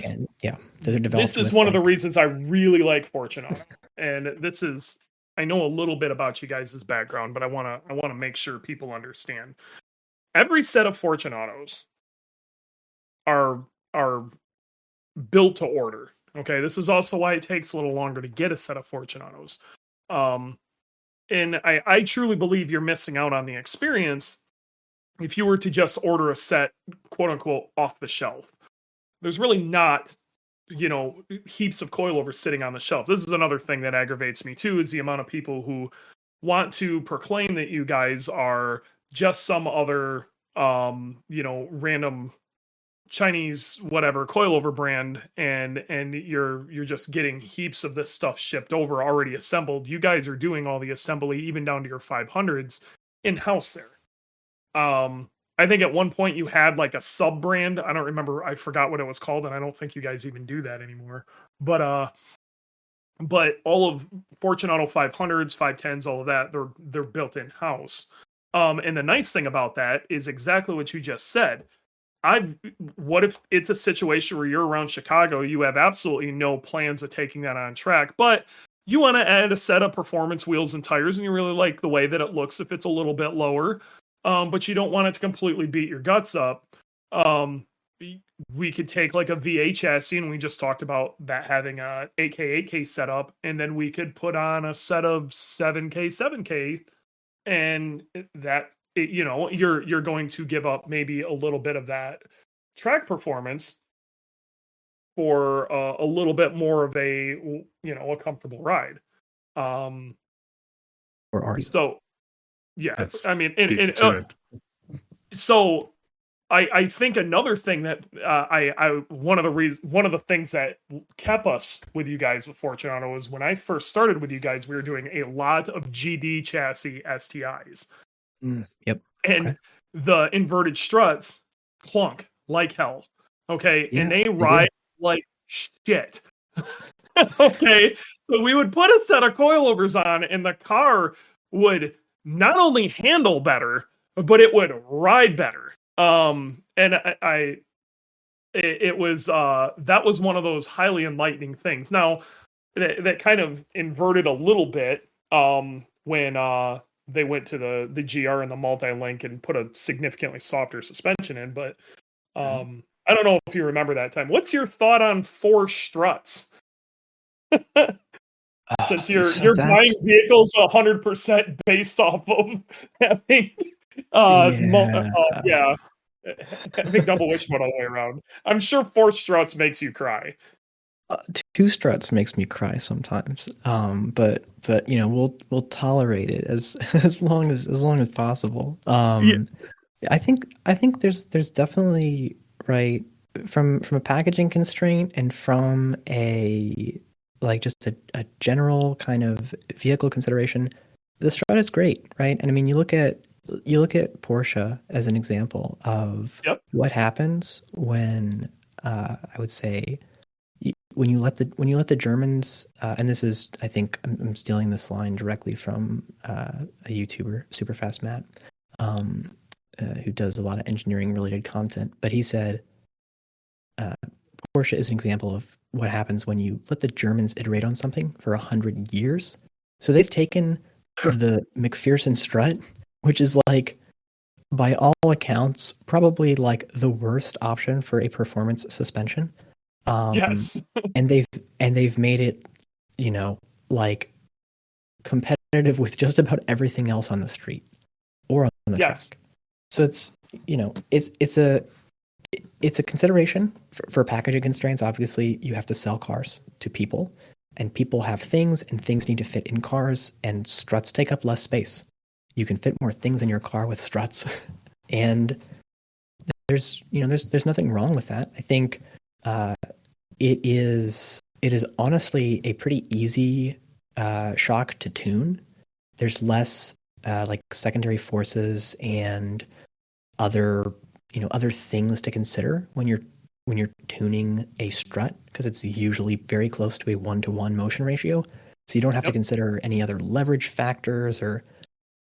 developed. This is one of the reasons I really like Fortunato, and this is, I know a little bit about you guys' background, but I want to make sure people understand. Every set of Fortunatos are built to order. Okay, this is also why it takes a little longer to get a set of Fortunatos. And I truly believe you're missing out on the experience if you were to just order a set, quote unquote, off the shelf. There's really not, heaps of coilovers sitting on the shelf. This is another thing that aggravates me too, is the amount of people who want to proclaim that you guys are just some other, random Chinese whatever coilover brand, and you're just getting heaps of this stuff shipped over already assembled. You guys are doing all the assembly, even down to your 500s, in-house there. I think at one point you had like a sub brand. I don't remember. I forgot what it was called, and I don't think you guys even do that anymore. But all of Fortunato 500s, 510s, all of that, they're built in house. And the nice thing about that is exactly what you just said. what if it's a situation where you're around Chicago, you have absolutely no plans of taking that on track, but you want to add a set of performance wheels and tires, and you really like the way that it looks if it's a little bit lower, but you don't want it to completely beat your guts up. We could take like a V8 chassis, and we just talked about that having a 8K setup, and then we could put on a set of 7K, and you're going to give up maybe a little bit of that track performance for a little bit more of a comfortable ride. Or are you? So yeah, That's I mean, so I think another thing that one of the things that kept us with you guys with Fortunato was when I first started with you guys, we were doing a lot of GD chassis STIs. Yep. And okay. The inverted struts clunk like hell. Okay. Yeah, and they ride like shit. Okay. So we would put a set of coilovers on, and the car would not only handle better, but it would ride better. And it was that was one of those highly enlightening things. Now that kind of inverted a little bit when they went to the GR and the multi-link and put a significantly softer suspension in. But I don't know if you remember that time. What's your thought on 4 struts? Since you're buying vehicles 100% based off of having having double wishbone all the way around. I'm sure 4 struts makes you cry. 2 struts makes me cry sometimes. But we'll tolerate it as long as possible. I think there's definitely, right, from a packaging constraint and from a just a general kind of vehicle consideration, the strut is great, right? And I mean, you look at Porsche as an example of what happens when I would say when you let the Germans, and this is, I think I'm stealing this line directly from a YouTuber, Superfast Matt, who does a lot of engineering related content, but he said Porsche is an example of what happens when you let the Germans iterate on something for 100 years. So they've taken the McPherson strut, which is like, by all accounts, probably like the worst option for a performance suspension. Yes. and they've made it, like competitive with just about everything else on the street or on the track. So it's a consideration for packaging constraints. Obviously, you have to sell cars to people, and people have things, and things need to fit in cars, and struts take up less space. You can fit more things in your car with struts, and there's nothing wrong with that. I think it is honestly a pretty easy shock to tune. There's less like secondary forces and other things to consider when you're tuning a strut, because it's usually very close to a 1-to-1 motion ratio. So you don't have to consider any other leverage factors, or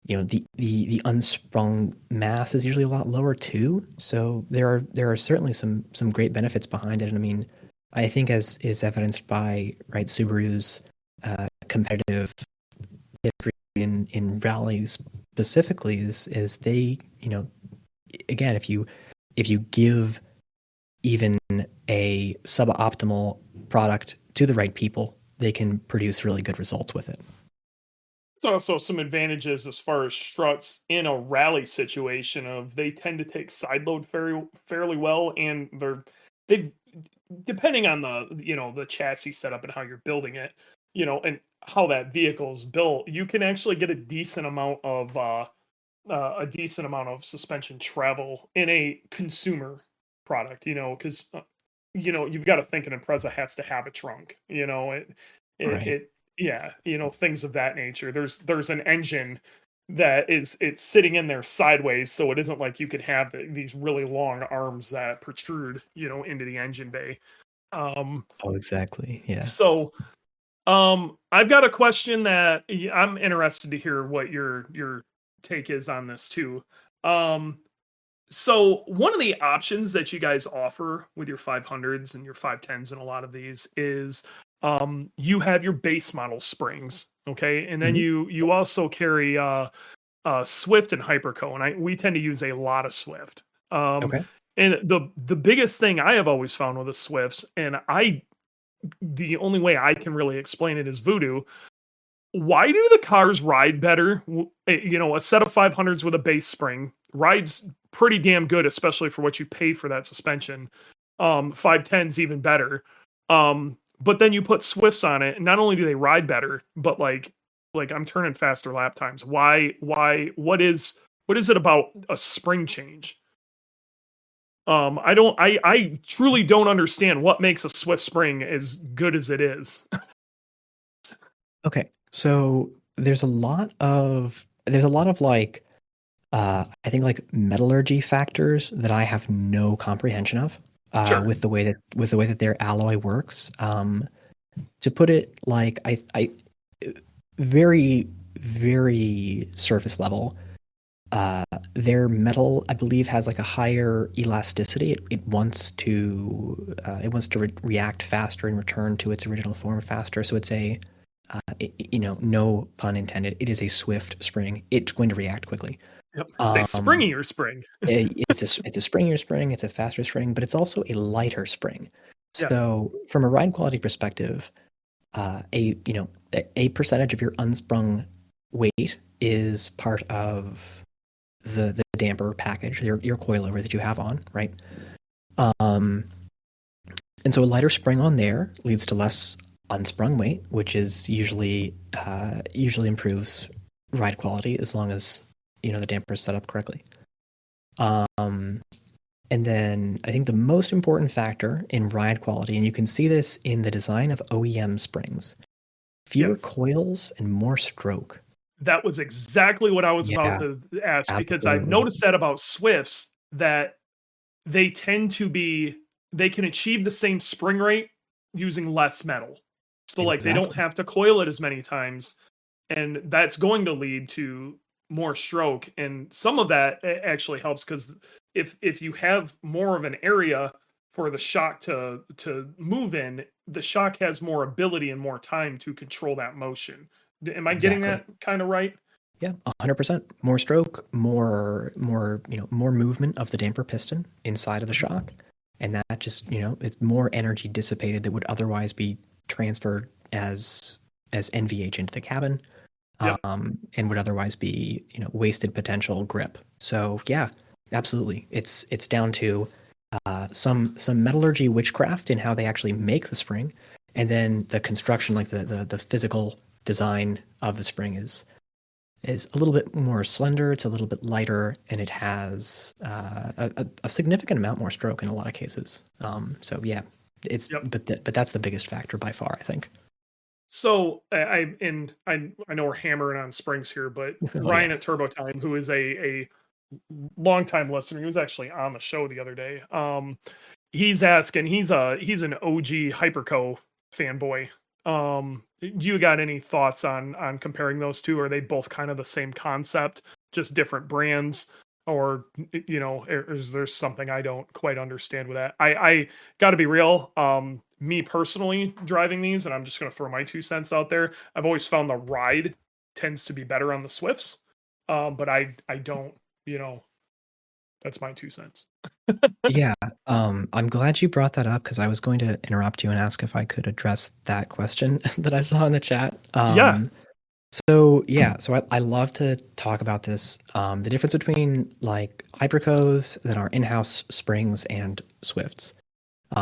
the unsprung mass is usually a lot lower too. So there are certainly some great benefits behind it. And I mean, I think as is evidenced by Subaru's competitive history in rallies specifically is they, again, if you give even a suboptimal product to the right people, they can produce really good results with it. There's also some advantages as far as struts in a rally situation of they tend to take side load fairly well, and they depending on the chassis setup and how you're building it, and how that vehicle is built, you can actually get a decent amount of suspension travel in a consumer product, because you've got to think an Impreza has to have a trunk, things of that nature. There's an engine that it's sitting in there sideways, so it isn't like you could have these really long arms that protrude, into the engine bay. Exactly. Yeah. So, I've got a question that I'm interested to hear what your take is on this too. So one of the options that you guys offer with your 500s and your 510s and a lot of these is you have your base model springs, okay, and then Mhm. you also carry Swift and Hyperco, and we tend to use a lot of Swift. Um, Okay. and the biggest thing I have always found with the Swifts, and the only way I can really explain it is voodoo. Why do the cars ride better? A set of 500s with a base spring rides pretty damn good, especially for what you pay for that suspension. 510s even better. But then you put Swifts on it, and not only do they ride better, but like I'm turning faster lap times. Why what is it about a spring change? I truly don't understand what makes a Swift spring as good as it is. Okay. So there's a lot of like I think like metallurgy factors that I have no comprehension of Sure. with the way that their alloy works. To put it like I very very surface level, their metal I believe has like a higher elasticity. It wants to react faster and return to its original form faster. So it's no pun intended. It is a swift spring. It's going to react quickly. Yep. It's a Um, springier spring. it's a springier spring. It's a faster spring, but it's also a lighter spring. Yeah. So from a ride quality perspective, a percentage of your unsprung weight is part of the damper package, your coilover that you have on, right? Um, and so a lighter spring on there leads to less unsprung weight, which is usually improves ride quality as long as the damper is set up correctly. Um, and then I think the most important factor in ride quality, and you can see this in the design of OEM springs, fewer Yes. coils and more stroke. That was exactly what I was about Yeah, to ask, because I've absolutely. noticed that about Swifts, that they tend to be they can achieve the same spring rate using less metal. So like they don't Exactly. have to coil it as many times, and that's going to lead to more stroke. And some of that actually helps, because if you have more of an area for the shock to move in, the shock has more ability and more time to control that motion. Am I getting Exactly. that kind of right? Yeah, 100%. More stroke, more movement of the damper piston inside of the shock, and that just, it's more energy dissipated that would otherwise be transferred as NVH into the cabin, Yep. and would otherwise be, wasted potential grip. So yeah, absolutely. It's down to some metallurgy witchcraft in how they actually make the spring, and then the construction, like the physical design of the spring is a little bit more slender. It's a little bit lighter, and it has a significant amount more stroke in a lot of cases. So yeah, Yep. but that's the biggest factor by far, I think. So I know we're hammering on springs here, but Oh yeah. Ryan at Turbo Time, who is a longtime listener, he was actually on the show the other day. He's asking, he's an OG Hyperco fanboy. Do you got any thoughts on comparing those two? Are they both kind of the same concept, just different brands? Or is there something I don't quite understand with that? I got to be real. Me personally driving these, and I'm just going to throw my 2 cents out there. I've always found the ride tends to be better on the Swifts, but I don't. That's my 2 cents. Yeah, I'm glad you brought that up because I was going to interrupt you and ask if I could address that question that I saw in the chat. Yeah, So I love to talk about this. The difference between like Hypercos that are in-house springs and Swifts.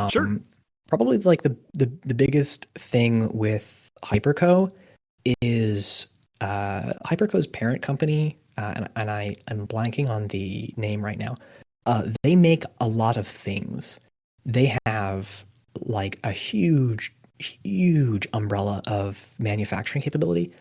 sure. Probably like the biggest thing with Hyperco is Hyperco's parent company, and I'm blanking on the name right now. They make a lot of things. They have like a huge, huge umbrella of manufacturing capability,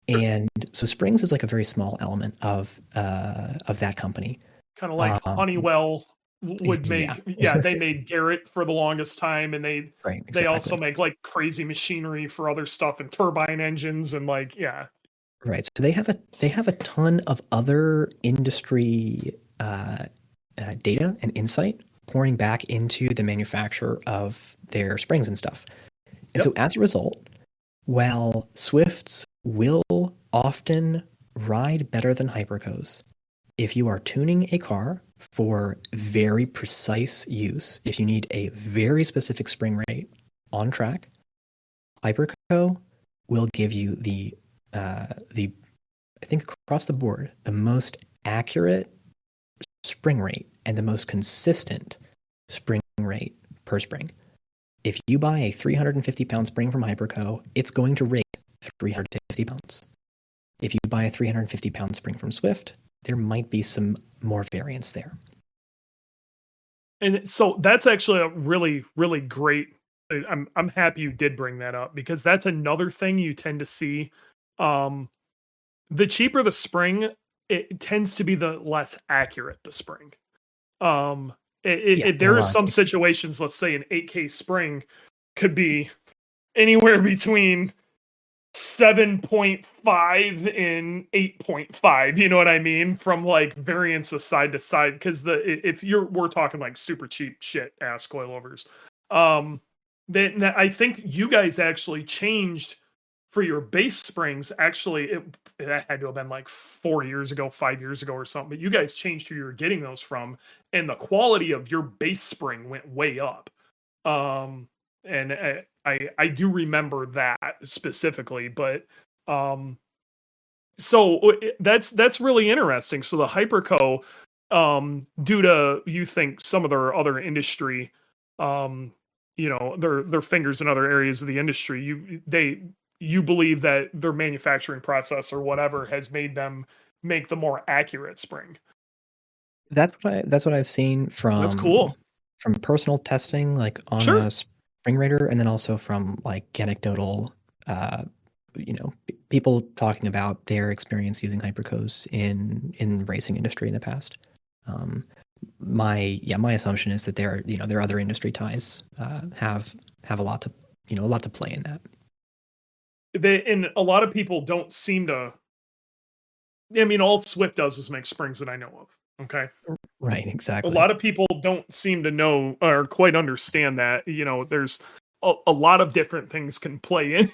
Sure. and so Springs is like a very small element of that company. Kind of like Um, Honeywell would yeah, make. Yeah, they made Garrett for the longest time, and right, they also exactly. make like crazy machinery for other stuff and turbine engines and like, yeah. Right. So they have a ton of other industry data and insight pouring back into the manufacturer of their springs and stuff. And so as a result, while Swifts will often ride better than Hypercos, if you are tuning a car for very precise use, if you need a very specific spring rate on track, Hyperco will give you the I think across the board, the most accurate spring rate and the most consistent spring rate per spring. If you buy a 350-pound spring from Hyperco, it's going to rate 350 pounds. If you buy a 350-pound spring from Swift, there might be some more variance there. And so that's actually a really, really great. I'm happy you did bring that up, because that's another thing you tend to see. The cheaper the spring, it tends to be the less accurate the spring. There are some situations, let's say an 8K spring could be anywhere between 7.5 and 8.5, you know what I mean, from like variances side to side, because we're talking like super cheap shit ass coilovers. Then I think you guys actually changed for your base springs. Actually, that had to have been like 4 years ago, 5 years ago or something, but you guys changed who you were getting those from, and the quality of your base spring went way up. And I do remember that specifically, but so that's really interesting. So the Hyperco, due to, you think, some of their other industry, their fingers in other areas of the industry, you believe that their manufacturing process or whatever has made them make the more accurate spring. That's what I've seen from. That's cool. From personal testing, like on a spring rater, and then also from like anecdotal, people talking about their experience using Hypercos in racing industry in the past. My assumption is that their other industry ties have a lot to play in that. And a lot of people don't seem to. I mean, all Swift does is make springs that I know of. Okay. Right. Exactly. A lot of people don't seem to know or quite understand that, there's a lot of different things can play in.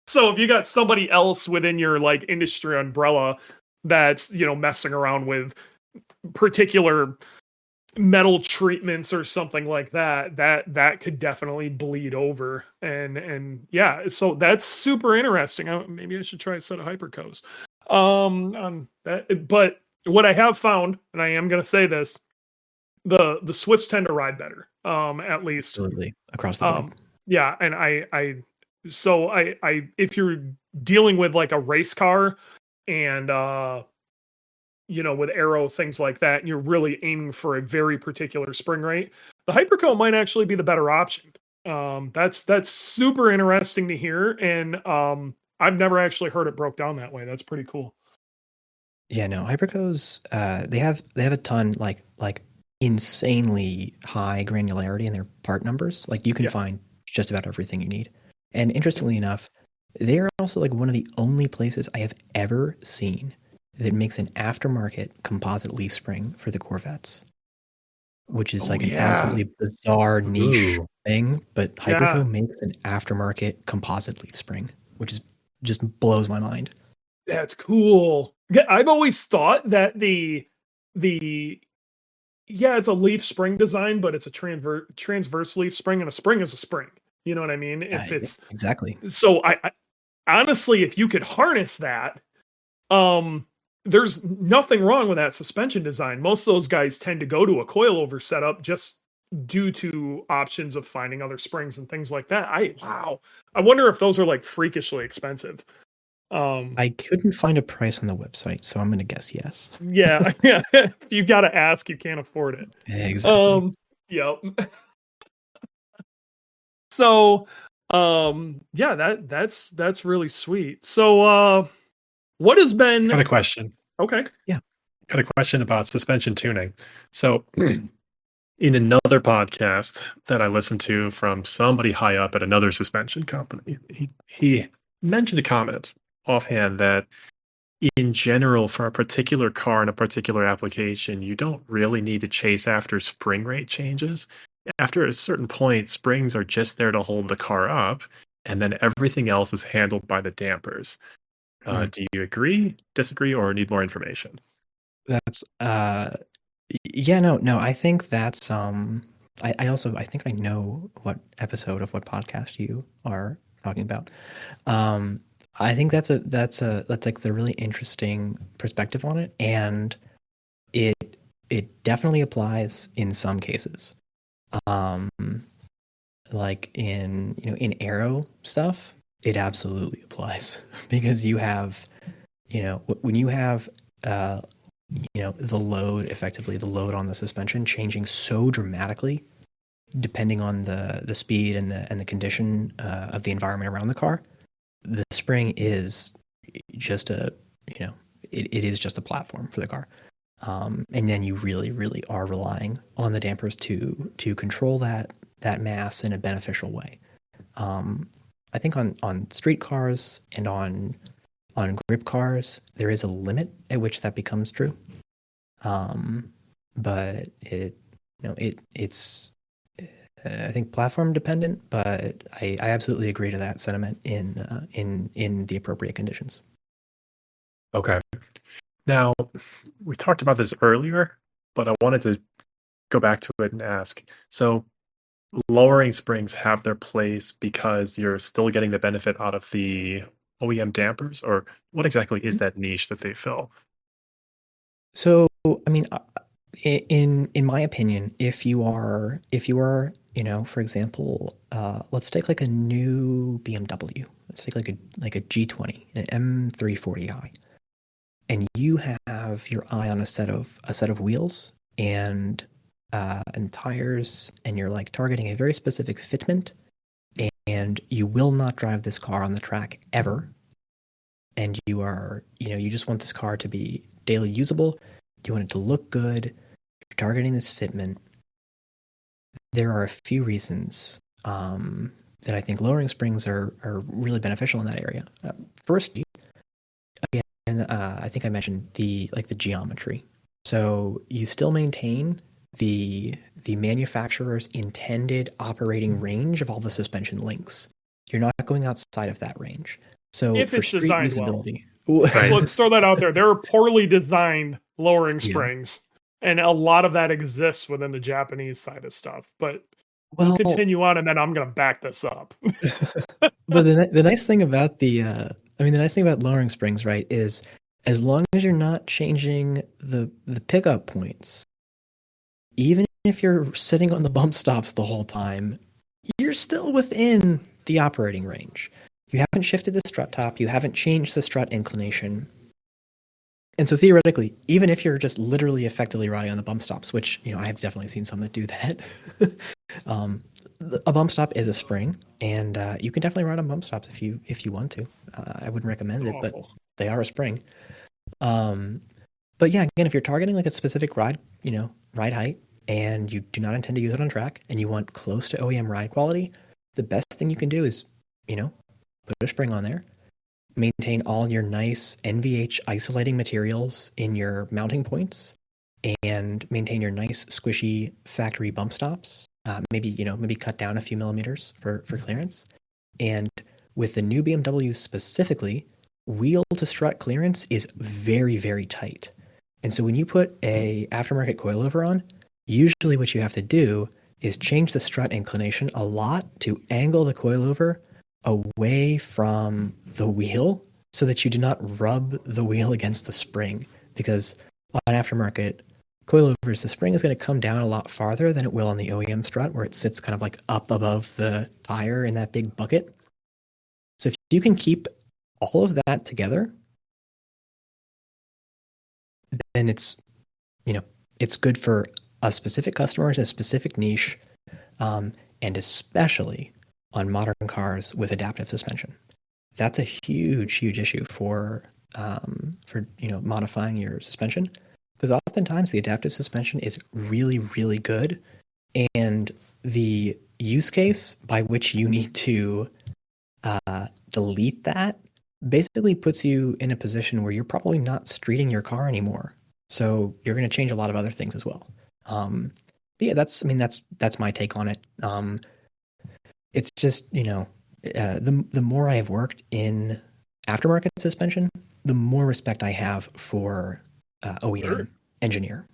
So if you got somebody else within your like industry umbrella that's, messing around with particular metal treatments or something like that could definitely bleed over. And yeah, so that's super interesting. Maybe I should try a set of Hypercos. But what I have found, and I am going to say this, the Swifts tend to ride better, at least absolutely across the board. Yeah, and I if you're dealing with like a race car and with aero, things like that, and you're really aiming for a very particular spring rate, the Hyperco might actually be the better option. That's super interesting to hear, and I've never actually heard it broke down that way. That's pretty cool. Yeah, no, Hypercos, they have a ton like insanely high granularity in their part numbers. Like you can find just about everything you need. And interestingly enough, they are also like one of the only places I have ever seen that makes an aftermarket composite leaf spring for the Corvettes, which is an absolutely bizarre niche thing. But Hyperco makes an aftermarket composite leaf spring, which just blows my mind. That's cool. I've always thought that it's a leaf spring design, but it's a transverse leaf spring, and a spring is a spring. You know what I mean? If it's exactly. So I honestly, if you could harness that, there's nothing wrong with that suspension design. Most of those guys tend to go to a coilover setup just due to options of finding other springs and things like that. I wonder if those are like freakishly expensive. I couldn't find a price on the website, so I'm going to guess yes. Yeah. You got to ask. You can't afford it. Exactly. Yep. So, that's really sweet. So, what has been? Got a question. Okay. Yeah. Got a question about suspension tuning. So, in another podcast that I listened to from somebody high up at another suspension company, he mentioned a comment offhand that in general, for a particular car and a particular application, you don't really need to chase after spring rate changes. After a certain point, springs are just there to hold the car up, and then everything else is handled by the dampers. Do you agree, disagree, or need more information? That's yeah, no, I think that's I also I think I know what episode of what podcast you are talking about. Um I think that's like the really interesting perspective on it, and it it definitely applies in some cases. Um like in, you know, in aero stuff, it absolutely applies because you have, you know, when you have uh you know, the load, effectively the load on the suspension changing so dramatically depending on the speed and the condition of the environment around the car. The spring is just a, you know, it is just a platform for the car. And then you really are relying on the dampers to control that mass in a beneficial way. I think on street cars and on grip cars, there is a limit at which that becomes true. But it, you know, it's I think platform dependent, but I absolutely agree to that sentiment in the appropriate conditions. Okay. Now, we talked about this earlier, but I wanted to go back to it and ask. So, lowering springs have their place because you're still getting the benefit out of the OEM dampers, or what exactly is that niche that they fill? So, I mean, in my opinion, if you are, you know, for example, let's take like a new BMW. Let's take like a G20, an M340i, and you have your eye on a set of wheels and tires, and you're like targeting a very specific fitment, and you will not drive this car on the track ever, and you are, you know, you just want this car to be daily usable, you want it to look good, you're targeting this fitment. There are a few reasons that I think lowering springs are really beneficial in that area. First, again, I think I mentioned the geometry. So you still maintain the manufacturer's intended operating range of all the suspension links. You're not going outside of that range. So If for it's street designed well. usability, Right. Let's throw that out there. There are poorly designed lowering Yeah. springs, and a lot of that exists within the Japanese side of stuff. But we'll well, continue on, and then I'm going to back this up. but the nice thing about the nice thing about lowering springs, right, is as long as you're not changing the pickup points, even if you're sitting on the bump stops the whole time, you're still within the operating range. You haven't shifted the strut top, you haven't changed the strut inclination. And so theoretically, even if you're just literally effectively riding on the bump stops, which, you know, I have definitely seen some that do that, a bump stop is a spring, and you can definitely ride on bump stops if you want to. I wouldn't recommend it, but they are a spring. But yeah, again, if you're targeting like a specific ride, you know, ride height, and you do not intend to use it on track, and you want close to OEM ride quality, the best thing you can do is, you know, put a spring on there, maintain all your nice NVH isolating materials in your mounting points, and maintain your nice squishy factory bump stops. Maybe cut down a few millimeters for clearance. And with the new BMW specifically, wheel to strut clearance is very, very tight. And so when you put a aftermarket coilover on, usually what you have to do is change the strut inclination a lot to angle the coilover away from the wheel so that you do not rub the wheel against the spring. Because on aftermarket coilovers, the spring is going to come down a lot farther than it will on the OEM strut, where it sits kind of like up above the tire in that big bucket. So if you can keep all of that together, then it's, you know, it's good for a specific customer, a specific niche, and especially on modern cars with adaptive suspension. That's a huge issue for you know, modifying your suspension, because oftentimes the adaptive suspension is really, really good, and the use case by which you need to delete that basically puts you in a position where you're probably not streeting your car anymore. So you're going to change a lot of other things as well. But yeah, that's my take on it. It's just, the more I have worked in aftermarket suspension, the more respect I have for OEM engineering.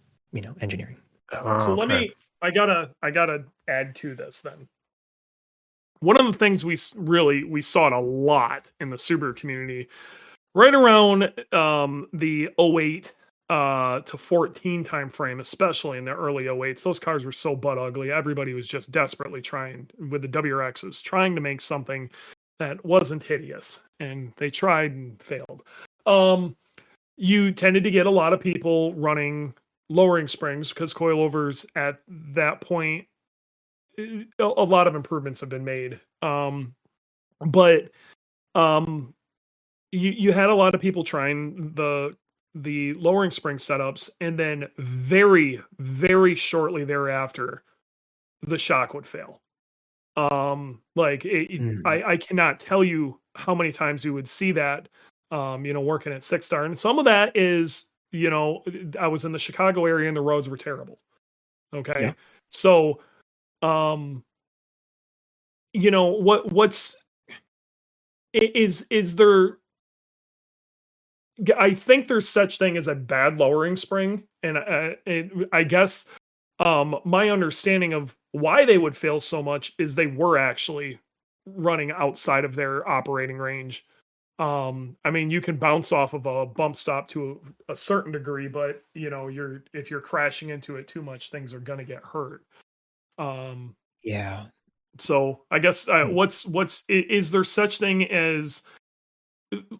So Okay. I gotta add to this then. One of the things we saw it a lot in the Subaru community, right around the '08 to 14 time frame, especially in the early '08s. Those cars were so butt ugly. Everybody was just desperately trying with the WRXs, trying to make something that wasn't hideous, and they tried and failed. You tended to get a lot of people running lowering springs because coilovers at that point, a lot of improvements have been made. But you had a lot of people trying the lowering spring setups, and then very, very shortly thereafter, the shock would fail. I cannot tell you how many times you would see that, working at Six Star. And some of that is, I was in the Chicago area and the roads were terrible. Okay. Yeah. So, what's is there, I think there's such thing as a bad lowering spring. And I guess, my understanding of why they would fail so much is they were actually running outside of their operating range. You can bounce off of a bump stop to a certain degree, but if you're crashing into it too much, things are gonna get hurt. Yeah. So I guess is there such thing as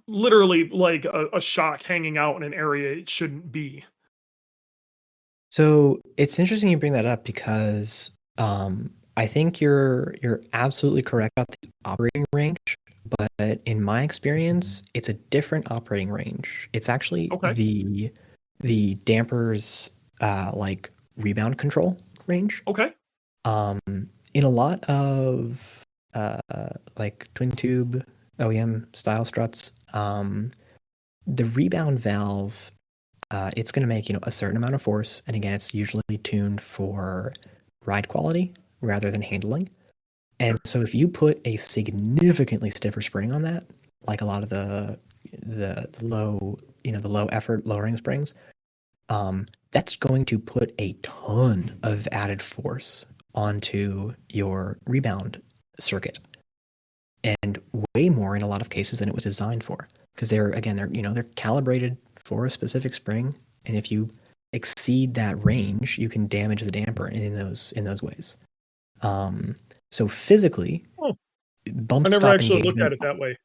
literally like a shock hanging out in an area it shouldn't be? So it's interesting you bring that up because I think you're absolutely correct about the operating range, but in my experience, it's a different operating range. It's actually Okay. the dampers like rebound control range. Okay. In a lot of like twin tube OEM style struts, the rebound valve, it's going to make a certain amount of force, and again, it's usually tuned for ride quality rather than handling. And so, if you put a significantly stiffer spring on that, like a lot of the low the low effort lowering springs, that's going to put a ton of added force onto your rebound circuit, and way more in a lot of cases than it was designed for, because they're calibrated for a specific spring, and if you exceed that range, you can damage the damper in those ways. So physically, bump I never stop actually looked at engagement. it that way.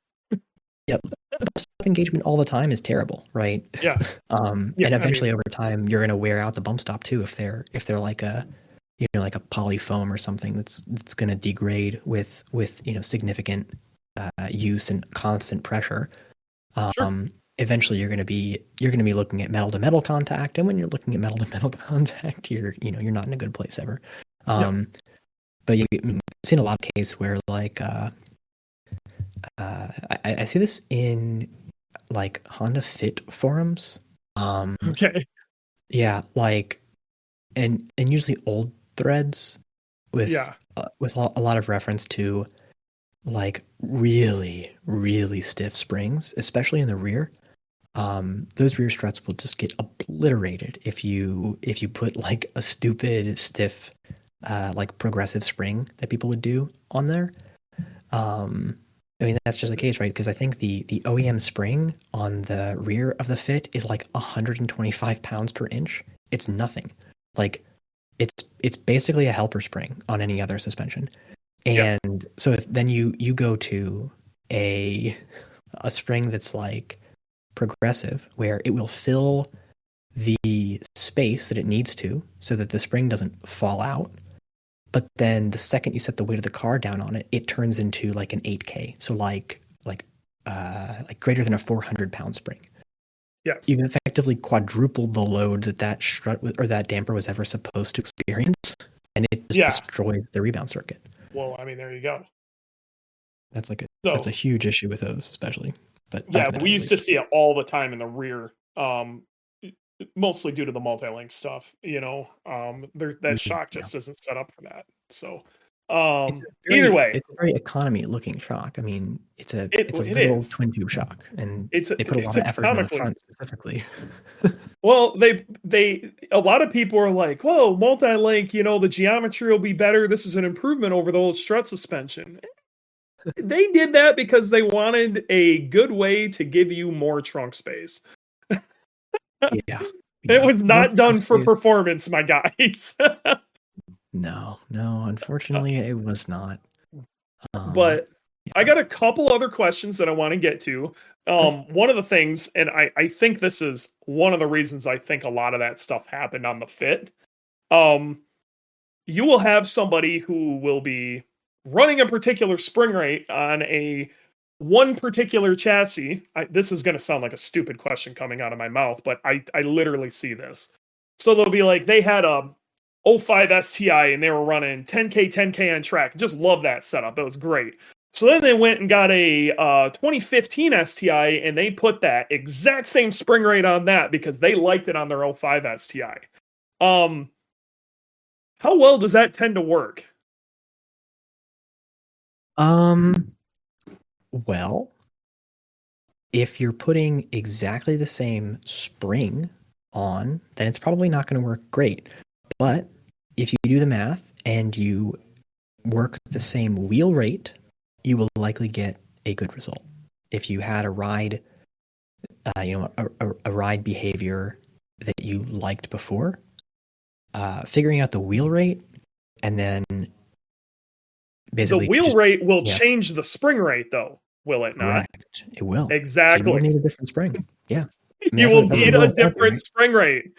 Yep, bump stop engagement all the time is terrible, right? Yeah. And eventually over time, you're going to wear out the bump stop too if they're like a like a poly foam or something that's going to degrade with significant use and constant pressure. Sure. Eventually you're going to be looking at metal to metal contact, and when you're looking at metal to metal contact, you're not in a good place ever. But you've seen a lot of cases where like I see this in like Honda Fit forums. Okay. Yeah, like and usually old threads with a lot of reference to like really, really stiff springs, especially in the rear. Those rear struts will just get obliterated if you put like a stupid stiff like progressive spring that people would do on there. That's just the case, right? Because I think the OEM spring on the rear of the Fit is like 125 pounds per inch. It's nothing. Like it's basically a helper spring on any other suspension. And so if then you go to a spring that's like progressive, where it will fill the space that it needs to so that the spring doesn't fall out. But then the second you set the weight of the car down on it, it turns into like an 8K. So like greater than a 400-pound spring. Yes. You've effectively quadrupled the load that strut or that damper was ever supposed to experience, and it just destroys the rebound circuit. Well, there you go. That's a huge issue with those, especially. But back Yeah, in the we day, at used to least. see it all the time in the rear. Mostly due to the multi-link stuff, that shock Yeah. just isn't set up for that. So, either way, It's a very economy looking shock. I mean, it's a it literal is. twin tube shock, and It's they put a lot it's of effort into the economically front specifically. well. They a lot of people are like, "Whoa, multi-link, the geometry will be better. This is an improvement over the old strut suspension." They did that because they wanted a good way to give you more trunk space. Yeah, It yeah. was More not trunk done for space. performance, my guys. No, unfortunately, it was not. But Yeah. I got a couple other questions that I want to get to. One of the things, and I think this is one of the reasons I think a lot of that stuff happened on the Fit. You will have somebody who will be running a particular spring rate on one particular chassis. This is going to sound like a stupid question coming out of my mouth, but I literally see this. So they'll be like, they had a 05 STI and they were running 10K on track. Just love that setup. It was great. So then they went and got a 2015 STI and they put that exact same spring rate on that because they liked it on their 05 STI. How well does that tend to work? Well, if you're putting exactly the same spring on, then it's probably not going to work great. But if you do the math and you work the same wheel rate, you will likely get a good result. If you had a ride, a ride behavior that you liked before, figuring out the wheel rate and then basically the wheel just, rate will change the spring rate, though, will it not? Correct. It will. Exactly. So you will need a different spring. Yeah. I mean, You will need a different different spring rate.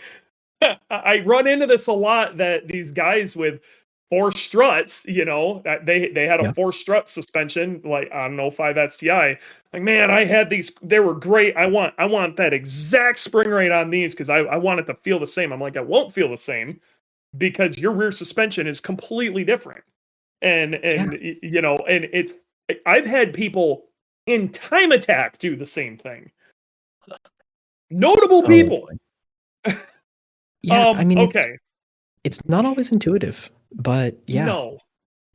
I run into this a lot that these guys with 4 struts, they had a 4 strut suspension like on an 05 STI. Like, man, I had these, they were great. I want that exact spring rate on these because I want it to feel the same. I'm like, it won't feel the same because your rear suspension is completely different. And it's, I've had people in Time Attack do the same thing. Notable people. Yeah, I mean, okay. It's not always intuitive, but yeah, no,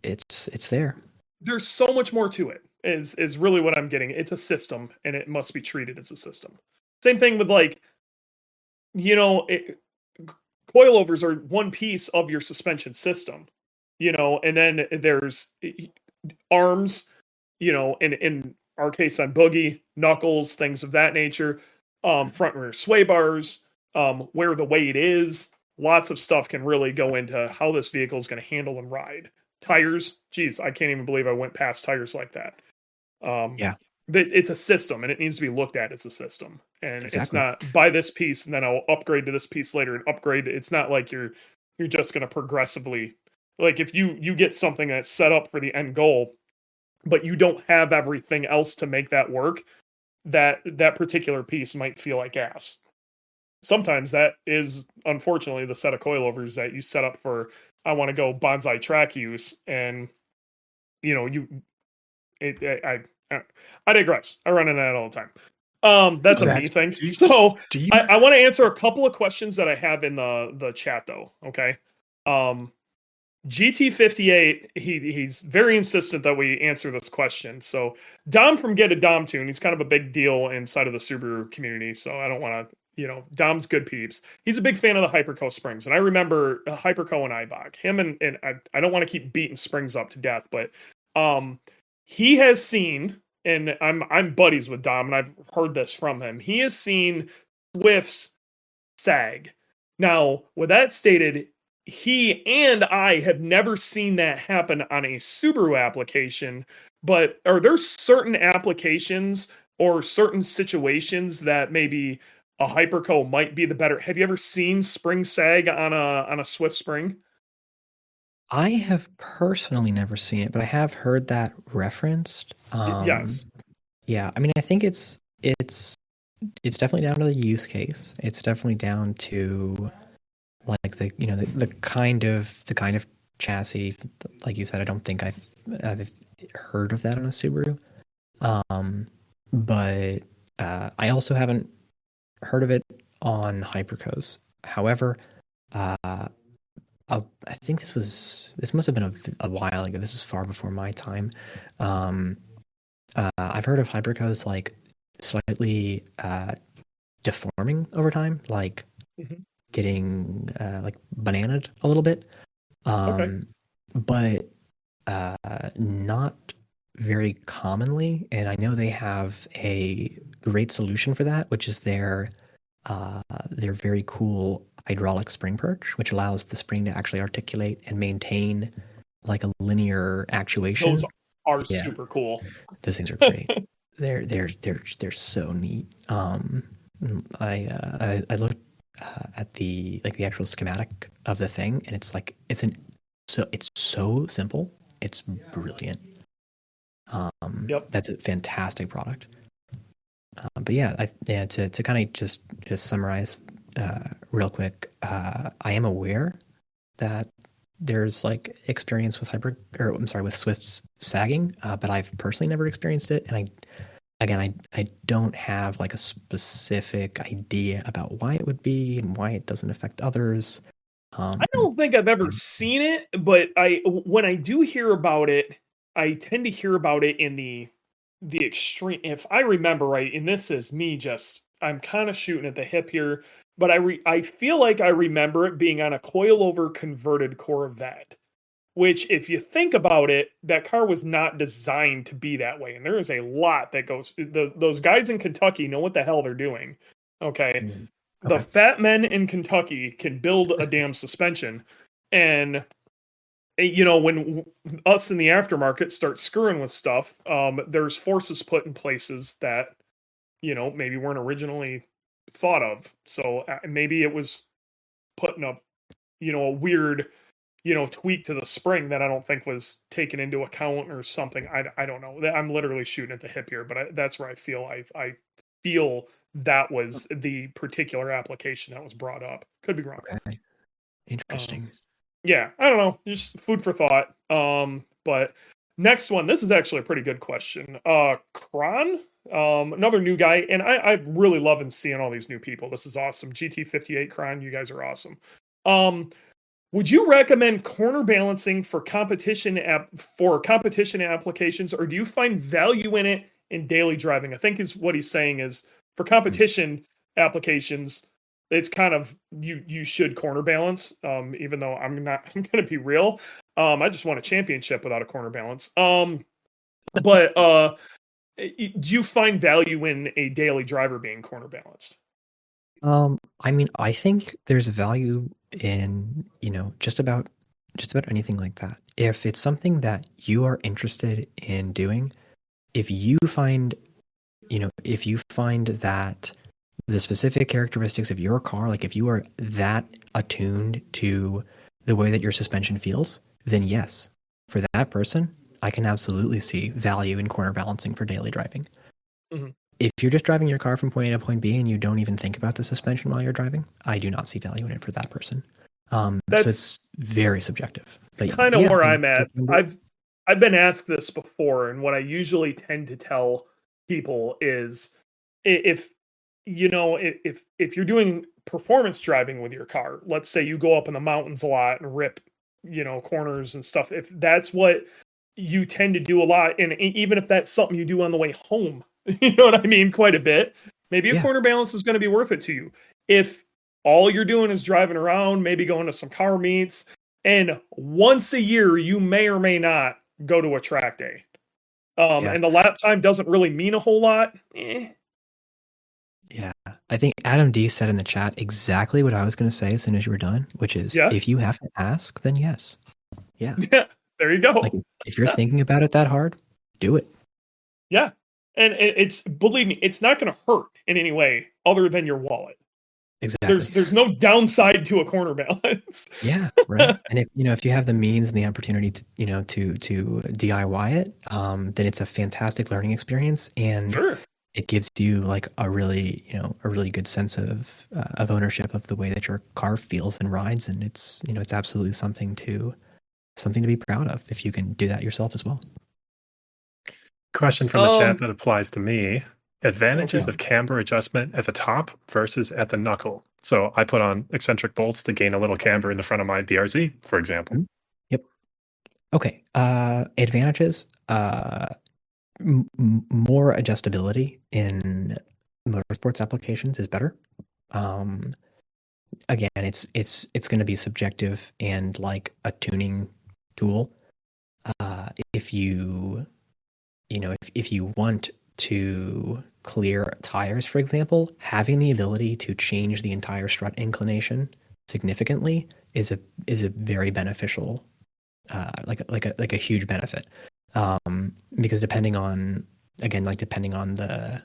it's there. There's so much more to it. Is really what I'm getting. It's a system, and it must be treated as a system. Same thing with coilovers are one piece of your suspension system, and then there's arms, in our case on boogie, knuckles, things of that nature, front and rear sway bars, where the weight is. Lots of stuff can really go into how this vehicle is going to handle and ride. Tires, geez, I can't even believe I went past tires like that. Yeah. But it's a system, and it needs to be looked at as a system. And It's not buy this piece and then I'll upgrade to this piece later and upgrade. It's not like you're just going to progressively, like if you get something that's set up for the end goal, but you don't have everything else to make that work, that particular piece might feel like ass. Sometimes that is unfortunately the set of coilovers that you set up for. I want to go bonsai track use, and I digress. I run into that all the time. That's a me thing. So I want to answer a couple of questions that I have in the chat though. Okay. GT58, he's very insistent that we answer this question. So Dom from Get a Dom Tune, he's kind of a big deal inside of the Subaru community. So I don't want to, Dom's good peeps. He's a big fan of the Hyperco springs. And I remember Hyperco and Ibach, him and I don't want to keep beating springs up to death, but he has seen, and I'm buddies with Dom, and I've heard this from him. He has seen Swift's sag. Now, with that stated, he and I have never seen that happen on a Subaru application, but are there certain applications or certain situations that maybe a Hyperco might be the better? Have you ever seen spring sag on a Swift spring? I have personally never seen it, but I have heard that referenced. Yes. Yeah, I mean, I think it's definitely down to the use case. It's definitely down to like the kind of chassis. Like you said, I don't think I've heard of that on a Subaru. but I also haven't heard of it on Hypercoast. However, uh, I think this must have been a while ago. This is far before my time. I've heard of Hypercoast like slightly deforming over time, like Mhm. getting like bananaed a little bit, Okay. but not very commonly. And I know they have a great solution for that, which is their very cool hydraulic spring perch, which allows the spring to actually articulate and maintain like a linear actuation. Those are Yeah, super cool. those things are great. They're so neat. I looked at the actual schematic of the thing, and it's like it's so simple. It's brilliant. Yep. That's a fantastic product. But yeah, to kind of just summarize real quick, I am aware that there's like experience with with Swift's sagging, but I've personally never experienced it, and I don't have like a specific idea about why it would be and why it doesn't affect others. I don't think I've ever seen it, but when I do hear about it, I tend to hear about it in the extreme. If I remember right, and this is me just I'm kind of shooting at the hip here, but I feel like I remember it being on a coilover converted Corvette, which if you think about it, that car was not designed to be that way, and there is a lot that goes. Those guys in Kentucky know what the hell they're doing. Okay, the Okay. fat men in Kentucky can build a damn suspension, and when us in the aftermarket start screwing with stuff, there's forces put in places that maybe weren't originally thought of. So maybe it was putting a weird tweak to the spring that I don't think was taken into account or something. I don't know. I'm literally shooting at the hip here, but that's where I feel I feel that was the particular application that was brought up. Could be wrong. Okay. Interesting. Yeah, I don't know. Just food for thought. But next one, this is actually a pretty good question. Kron, another new guy, and I really loving seeing all these new people. This is awesome. GT58 Kron, you guys are awesome. Would you recommend corner balancing for competition applications, or do you find value in it in daily driving? I think is what he's saying is for competition applications, it's kind of you should corner balance. Even though I'm going to be real. I just won a championship without a corner balance. But do you find value in a daily driver being corner balanced? I mean, I think there's value in, just about anything like that. If it's something that you are interested in doing, if you find that the specific characteristics of your car, like if you are that attuned to the way that your suspension feels, then yes, for that person, I can absolutely see value in corner balancing for daily driving. Mhm. If you're just driving your car from point A to point B and you don't even think about the suspension while you're driving, I do not see value in it for that person. So it's very subjective. But kind of yeah, where I'm at. I've been asked this before, and what I usually tend to tell people is if if you're doing performance driving with your car, let's say you go up in the mountains a lot and rip corners and stuff, if that's what you tend to do a lot, and even if that's something you do on the way home, you know what I mean, quite a bit, maybe a Yeah. corner balance is going to be worth it to you. If all you're doing is driving around, maybe going to some car meets, and once a year you may or may not go to a track day, Yeah. and the lap time doesn't really mean a whole lot. Yeah. I think Adam D said in the chat exactly what I was going to say as soon as you were done, which is Yeah. if you have to ask, then yes. Yeah. Yeah, there you go. Like if you're thinking about it that hard, do it. Yeah. And it's, believe me, it's not going to hurt in any way other than your wallet. Exactly. There's no downside to a corner balance. Yeah, right. And if you have the means and the opportunity to to DIY it, then it's a fantastic learning experience, and Sure. it gives you like a really good sense of ownership of the way that your car feels and rides, and it's it's absolutely something to be proud of if you can do that yourself as well. Question from the chat that applies to me. Advantages Okay. of camber adjustment at the top versus at the knuckle. So I put on eccentric bolts to gain a little camber in the front of my BRZ, for example. Mhm. Yep. Okay. Advantages. More adjustability in motorsports applications is better. Again, it's going to be subjective and like a tuning tool. If if you want to clear tires, for example, having the ability to change the entire strut inclination significantly is a very beneficial, like a huge benefit. Because depending on the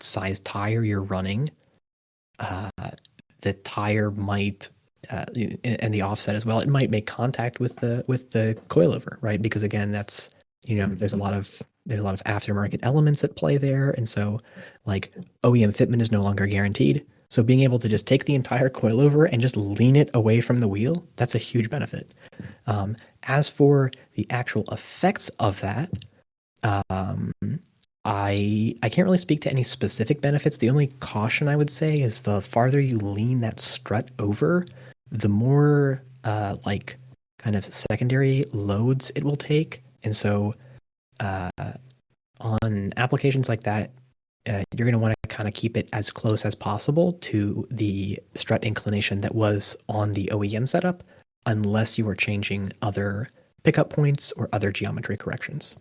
size tire you're running, the tire might and the offset as well, it might make contact with the coilover, right? Because again, that's there's a lot of aftermarket elements at play there, and so like OEM fitment is no longer guaranteed. So being able to just take the entire coilover and just lean it away from the wheel, that's a huge benefit. As for the actual effects of that, um, I can't really speak to any specific benefits. The only caution I would say is the farther you lean that strut over, the more like kind of secondary loads it will take. And so on applications like that, you're going to want to kind of keep it as close as possible to the strut inclination that was on the OEM setup, unless you are changing other pickup points or other geometry corrections.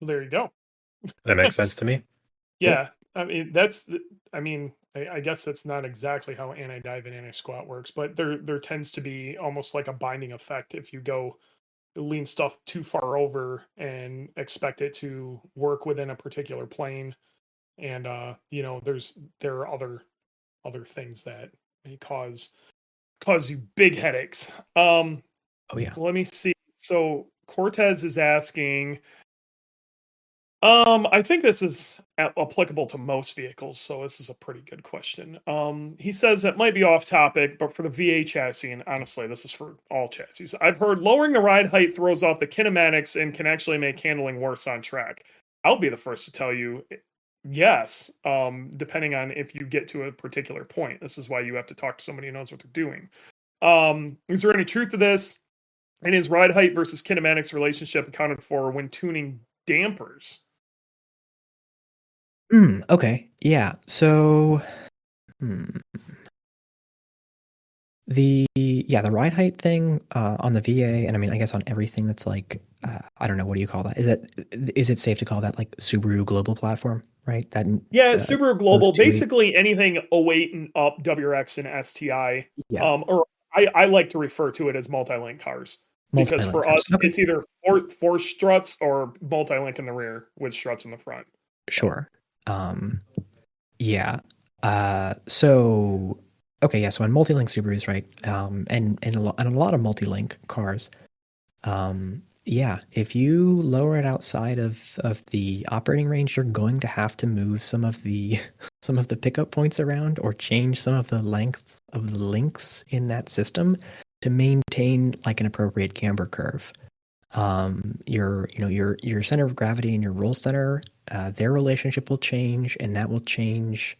There you go. That makes sense to me. Yeah, I mean I guess that's not exactly how anti-dive and anti-squat works, but there tends to be almost like a binding effect if you go lean stuff too far over and expect it to work within a particular plane. And there are other things that may cause you big headaches. Oh yeah. Let me see. So Cortez is asking, I think this is applicable to most vehicles, so this is a pretty good question. He says it might be off topic, but for the VA chassis, and honestly, this is for all chassis, I've heard lowering the ride height throws off the kinematics and can actually make handling worse on track. I'll be the first to tell you, yes, depending on if you get to a particular point. This is why you have to talk to somebody who knows what they're doing. Is there any truth to this? And is ride height versus kinematics relationship accounted for when tuning dampers? Okay. Yeah. So, the ride height thing on the VA, and I mean, I guess on everything that's like, I don't know, what do you call that? Is it safe to call that like Subaru Global Platform, right? That Yeah, Subaru Global, 2.8. basically anything 08 and up, WRX and STI. Yeah, Or I like to refer to it as multi-link cars. Because multi-link for cars. us, Okay, it's either four struts or multi-link in the rear with struts in the front. sure. Yeah. So okay, yeah. So on multi-link Subarus, right? And a lot of multi-link cars, yeah, if you lower it outside of the operating range, you're going to have to move some of the pickup points around or change some of the length of the links in that system to maintain like an appropriate camber curve. Your center of gravity and your roll center, their relationship will change, and that will change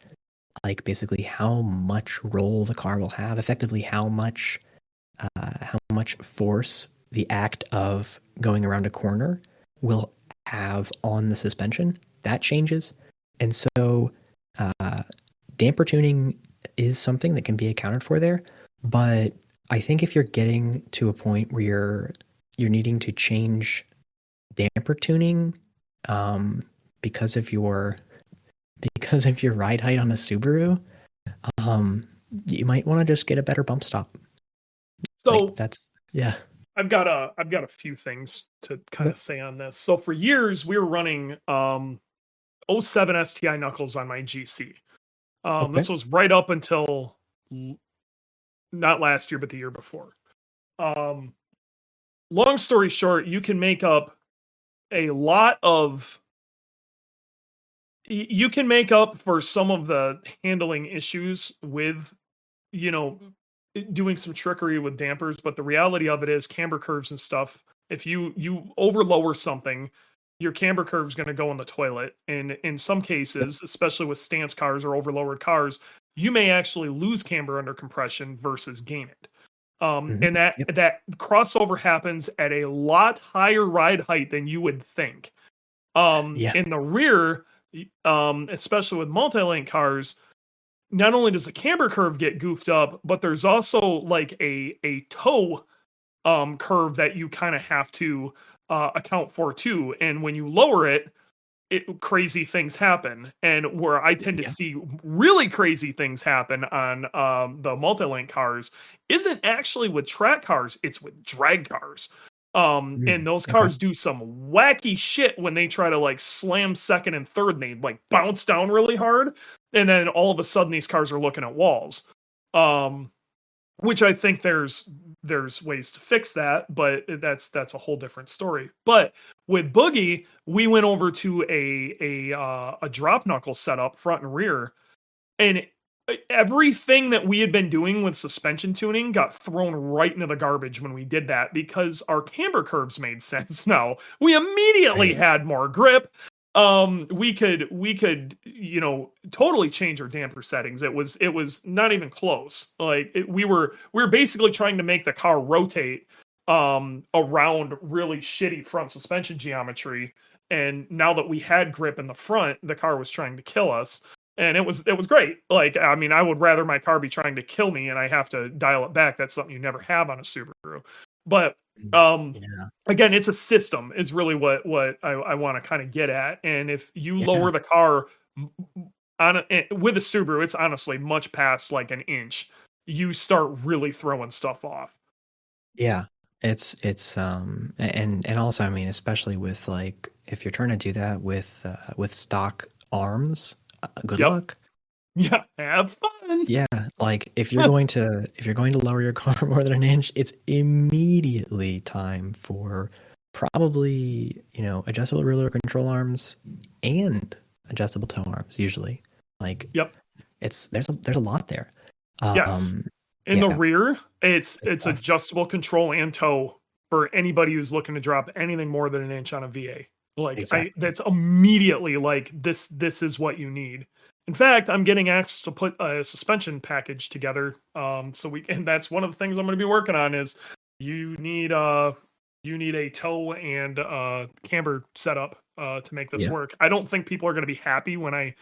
like basically how much roll the car will have, effectively how much force the act of going around a corner will have on the suspension. That changes. And so damper tuning is something that can be accounted for there. But I think if you're getting to a point where you're needing to change damper tuning because of your ride height on a Subaru, you might want to just get a better bump stop. So like that's yeah. I've got a few things to kind of say on this. So for years we were running 07 STI knuckles on my GC. This was right up until not last year, but the year before. Long story short, you can make up a lot of. You can make up for some of the handling issues with, doing some trickery with dampers, but the reality of it is camber curves and stuff. If you over lower something, your camber curve is going to go in the toilet. And in some cases, especially with stance cars or overlowered cars, you may actually lose camber under compression versus gain it. And that crossover happens at a lot higher ride height than you would think. In the rear, especially with multi-link cars, not only does the camber curve get goofed up, but there's also like a toe curve that you kind of have to account for too. And when you lower it, crazy things happen. And where I tend to see really crazy things happen on the multi-link cars isn't actually with track cars, it's with drag cars. And those cars do some wacky shit when they try to like slam second and third and they like bounce down really hard. And then all of a sudden these cars are looking at walls. Which I think there's ways to fix that, but that's a whole different story. But with Boogie, we went over to a drop knuckle setup front and rear, and everything that we had been doing with suspension tuning got thrown right into the garbage when we did that because our camber curves made sense now. We immediately had more grip. We could, totally change our damper settings. It was not even close. Like we were basically trying to make the car rotate, around really shitty front suspension geometry. And now that we had grip in the front, the car was trying to kill us. And it was great. Like, I mean, I would rather my car be trying to kill me and I have to dial it back. That's something you never have on a Subaru. But again, it's a system is really what I want to kind of get at. And if you lower the car with a Subaru, it's honestly much past like an inch. You start really throwing stuff off. Yeah, it's and also, I mean, especially with like if you're trying to do that with stock arms, good luck. Yeah, have fun. Yeah, like if you're going to lower your car more than an inch, it's immediately time for probably adjustable ruler control arms and adjustable toe arms. Usually, like there's a lot there. Yes, in the rear, it's adjustable control and toe for anybody who's looking to drop anything more than an inch on a VA. Like that's immediately like this is what you need. In fact, I'm getting asked to put a suspension package together. And that's one of the things I'm going to be working on is you need a toe and camber setup to make this work. I don't think people are going to be happy when I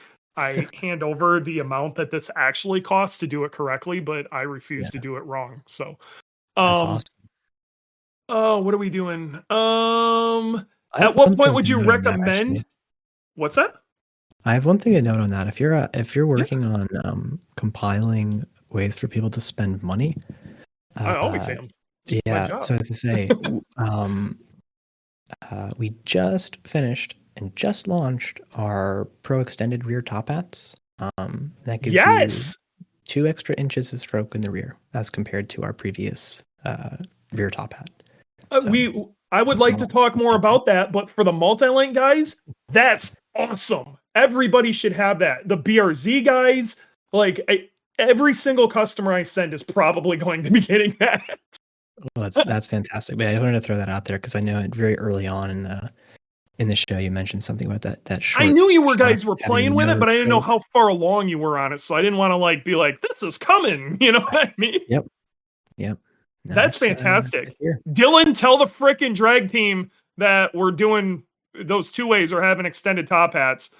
hand over the amount that this actually costs to do it correctly, but I refuse to do it wrong. So, that's awesome. Oh, what are we doing? At what point would you recommend? What's that? I have one thing to note on that. If you're working on compiling ways for people to spend money, I always am. Yeah. So as to say, we just finished and just launched our Pro Extended Rear Top Hats. That gives you 2 extra inches of stroke in the rear as compared to our previous rear top hat. I would like to talk more about that, but for the multi-link guys, that's awesome. Everybody should have that. The BRZ guys, like every single customer I send is probably going to be getting that. Well, that's fantastic. But I wanted to throw that out there because I know it very early on in the show you mentioned something about that short. I knew you guys were playing with it, but I didn't know how far along you were on it, so I didn't want to be like, this is coming. You know what I mean? Yep. No, that's fantastic. Dylan, tell the frickin' drag team that we're doing those 2 ways or having extended top hats.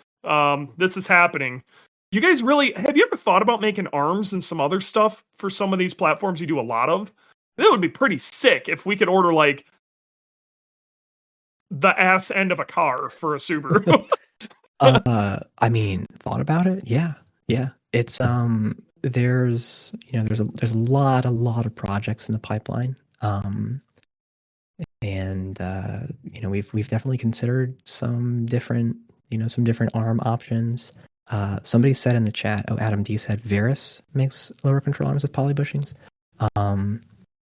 This is happening. You guys have you ever thought about making arms and some other stuff for some of these platforms you do a lot of? It would be pretty sick if we could order like the ass end of a car for a Subaru. I mean, thought about it. Yeah. It's there's a lot of projects in the pipeline. We've definitely considered some different arm options. Somebody said in the chat, Adam D said Veris makes lower control arms with poly bushings.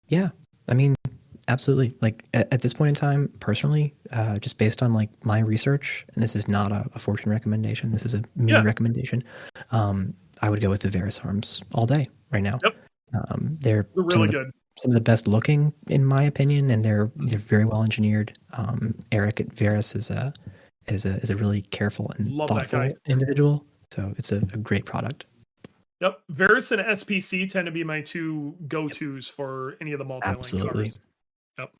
Yeah, I mean, absolutely. Like at this point in time, personally, just based on like my research, and this is not a Fortune recommendation, this is a me recommendation. I would go with the Veris arms all day right now. Yep. They're really good. Some of the best looking, in my opinion, and they're very well engineered. Eric at Veris is is a really careful and Love that thoughtful guy. individual. So it's a great product. Yep. Varus and SPC tend to be my two go-tos for any of the multi-link Absolutely. cars. Yep.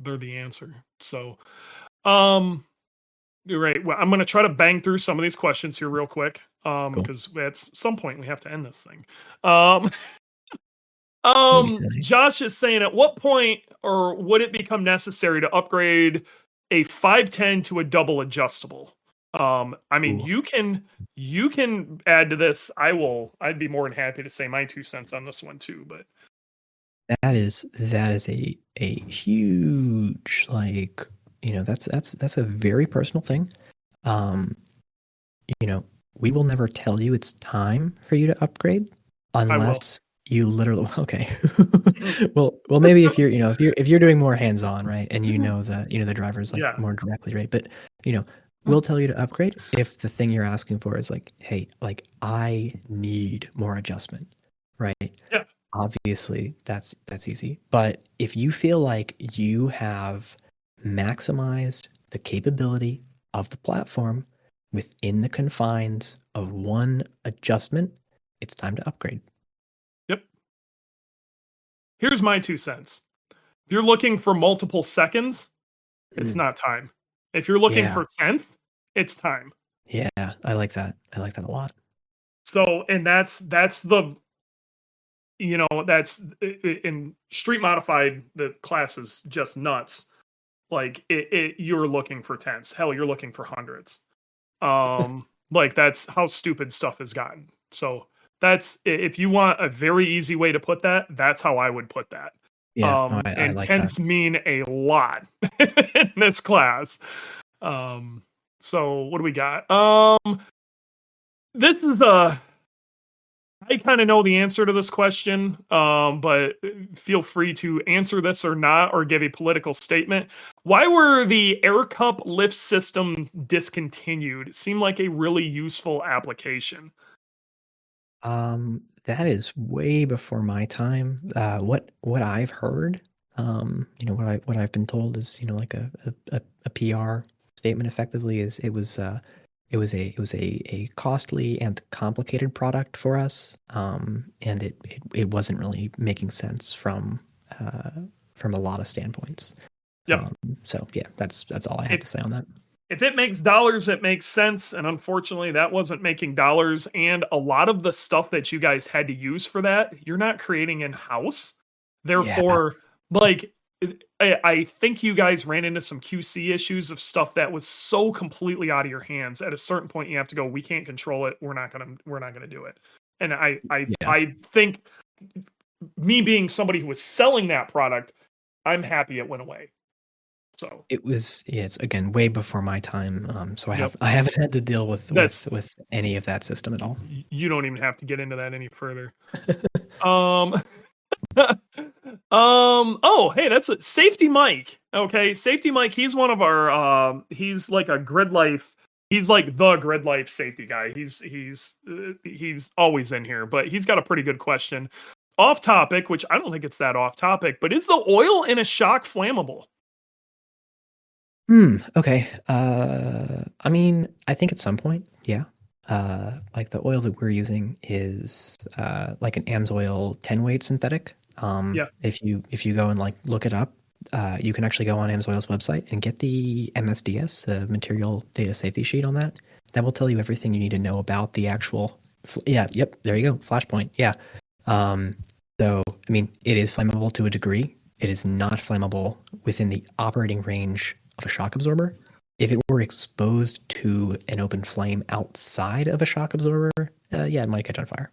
They're the answer. So you're right. Well, I'm gonna try to bang through some of these questions here real quick. Cool. Because at some point we have to end this thing. Maybe tonight. Josh is saying, at what point or would it become necessary to upgrade a 510 to a double adjustable? I mean, Ooh. you can add to this. I'd be more than happy to say my 2 cents on this one too, but That is a huge, like, that's a very personal thing. We will never tell you it's time for you to upgrade unless you literally okay. well maybe if you're doing more hands-on, right, and the drivers like more directly, right? But we'll tell you to upgrade if the thing you're asking for is like, hey, like I need more adjustment, right? Yeah. Obviously that's easy. But if you feel like you have maximized the capability of the platform within the confines of one adjustment, it's time to upgrade. Yep. Here's my 2 cents. If you're looking for multiple seconds, it's not time. If you're looking for 10th, it's time. Yeah, I like that. I like that a lot. So, and that's the, that's in street modified, the class is just nuts. Like you're looking for tenths. Hell, you're looking for hundreds. Like that's how stupid stuff has gotten. So that's, if you want a very easy way to put that, that's how I would put that. Yeah, I and like tenths that. mean a lot in this class. So what do we got? This is I kind of know the answer to this question, but feel free to answer this or not, or give a political statement. Why were the air cup lift system discontinued? It seemed like a really useful application. That is way before my time. What I've heard, what I've been told is, like a PR statement effectively is it was a costly and complicated product for us, and it wasn't really making sense from a lot of standpoints. Yep. So yeah, that's all I have to say on that. If it makes dollars, it makes sense. And unfortunately, that wasn't making dollars. And a lot of the stuff that you guys had to use for that, you're not creating in-house. Therefore, like, I think you guys ran into some QC issues of stuff that was so completely out of your hands. At a certain point, you have to go, we can't control it. We're not gonna do it. And I think, me being somebody who was selling that product, I'm happy it went away. So it's again way before my time. So I haven't had to deal with any of that system at all. You don't even have to get into that any further. Oh, hey, that's a Safety Mike. Okay, Safety Mike, he's one of our he's like a Grid Life. He's like the Grid Life safety guy. He's always in here, but he's got a pretty good question. Off topic, which I don't think it's that off topic, but is the oil in a shock flammable? Okay. I mean, I think at some point, yeah. Like the oil that we're using is like an AMSOIL 10-weight synthetic. If you go and like look it up, you can actually go on AMSOIL's website and get the MSDS, the material data safety sheet on that. That will tell you everything you need to know about the actual. There you go. Flashpoint. Yeah. So I mean, it is flammable to a degree. It is not flammable within the operating range of a shock absorber. If it were exposed to an open flame outside of a shock absorber, it might catch on fire.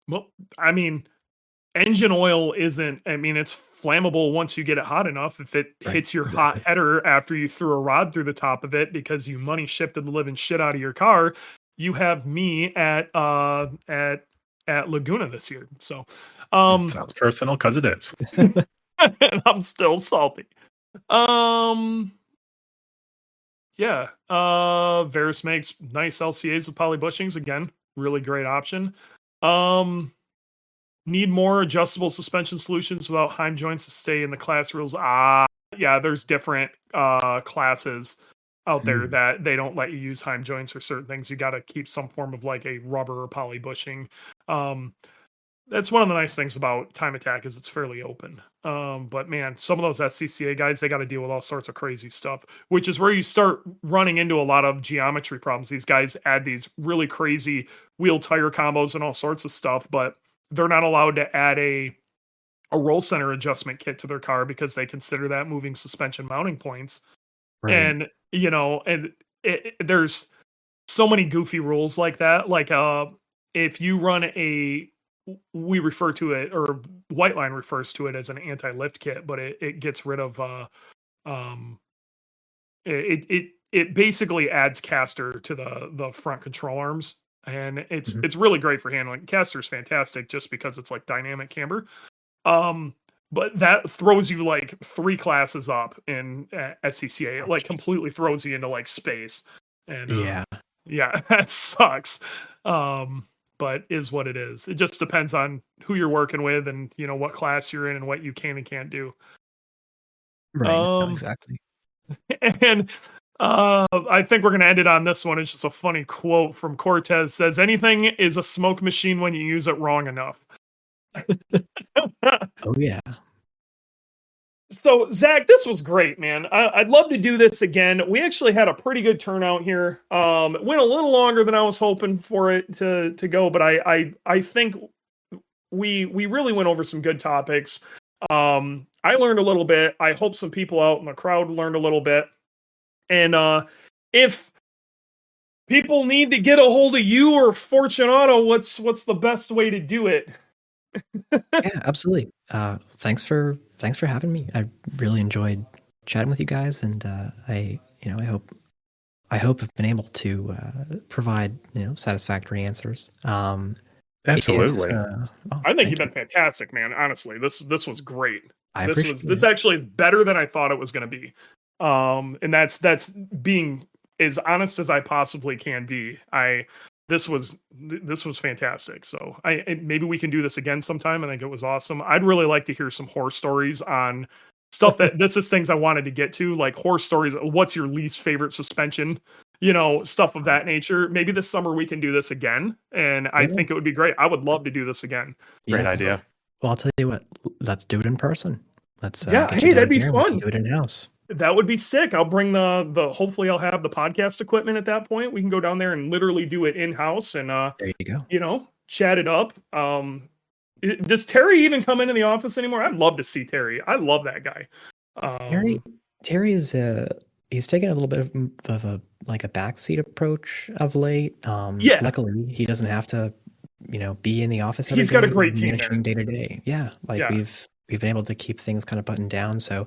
Well, I mean, engine oil isn't, I mean, it's flammable once you get it hot enough. If it hits your hot header after you threw a rod through the top of it because you money shifted the living shit out of your car, you have me at Laguna this year. So sounds personal because it is. and I'm still salty. Varus makes nice LCAs with poly bushings. Again, really great option. Need more adjustable suspension solutions without Heim joints to stay in the class rules. There's different classes. out there that they don't let you use Heim joints or certain things. You got to keep some form of like a rubber or poly bushing. That's one of the nice things about Time Attack is it's fairly open. But man, some of those SCCA guys, they got to deal with all sorts of crazy stuff, which is where you start running into a lot of geometry problems. These guys add these really crazy wheel tire combos and all sorts of stuff, but they're not allowed to add a roll center adjustment kit to their car because they consider that moving suspension mounting points. Right. And, there's so many goofy rules like that. Like, if you run we refer to it, or Whiteline refers to it as an anti-lift kit, but it gets rid of, it basically adds caster to the front control arms. And it's really great for handling. Caster's fantastic just because it's like dynamic camber. But that throws you like 3 classes up in SCCA. It like completely throws you into like space. And yeah, that sucks. But is what it is. It just depends on who you're working with and what class you're in and what you can and can't do. Right. Exactly. And I think we're gonna end it on this one. It's just a funny quote from Cortez. Says, "Anything is a smoke machine when you use it wrong enough." Oh yeah. So Zach, this was great, man. I'd love to do this again. We actually had a pretty good turnout here. It went a little longer than I was hoping for it to go, but I think we really went over some good topics. I learned a little bit. I hope some people out in the crowd learned a little bit. And if people need to get a hold of you or Fortunato, what's the best way to do it? Yeah, absolutely. Thanks for having me. I really enjoyed chatting with you guys, and I hope I've been able to provide satisfactory answers. Absolutely. I think you've been fantastic, man. Honestly, this was great. This it. actually is better than I thought it was going to be. And that's being as honest as I possibly can be. This was fantastic. So maybe we can do this again sometime. I think it was awesome. I'd really like to hear some horror stories on stuff that this is things I wanted to get to, like horror stories. What's your least favorite suspension? Stuff of that nature. Maybe this summer we can do this again. And I think it would be great. I would love to do this again. Great idea. Well, I'll tell you what, let's do it in person. Let's hey, that'd be fun. Do it in house. That would be sick. I'll bring the hopefully I'll have the podcast equipment at that point. We can go down there and literally do it in house and there you go. Chat it up. Does Terry even come into the office anymore? I'd love to see Terry. I love that guy. Terry is he's taken a little bit of a backseat approach of late. Luckily he doesn't have to be in the office every He's got a day, great team there. day to day. We've been able to keep things kind of buttoned down, so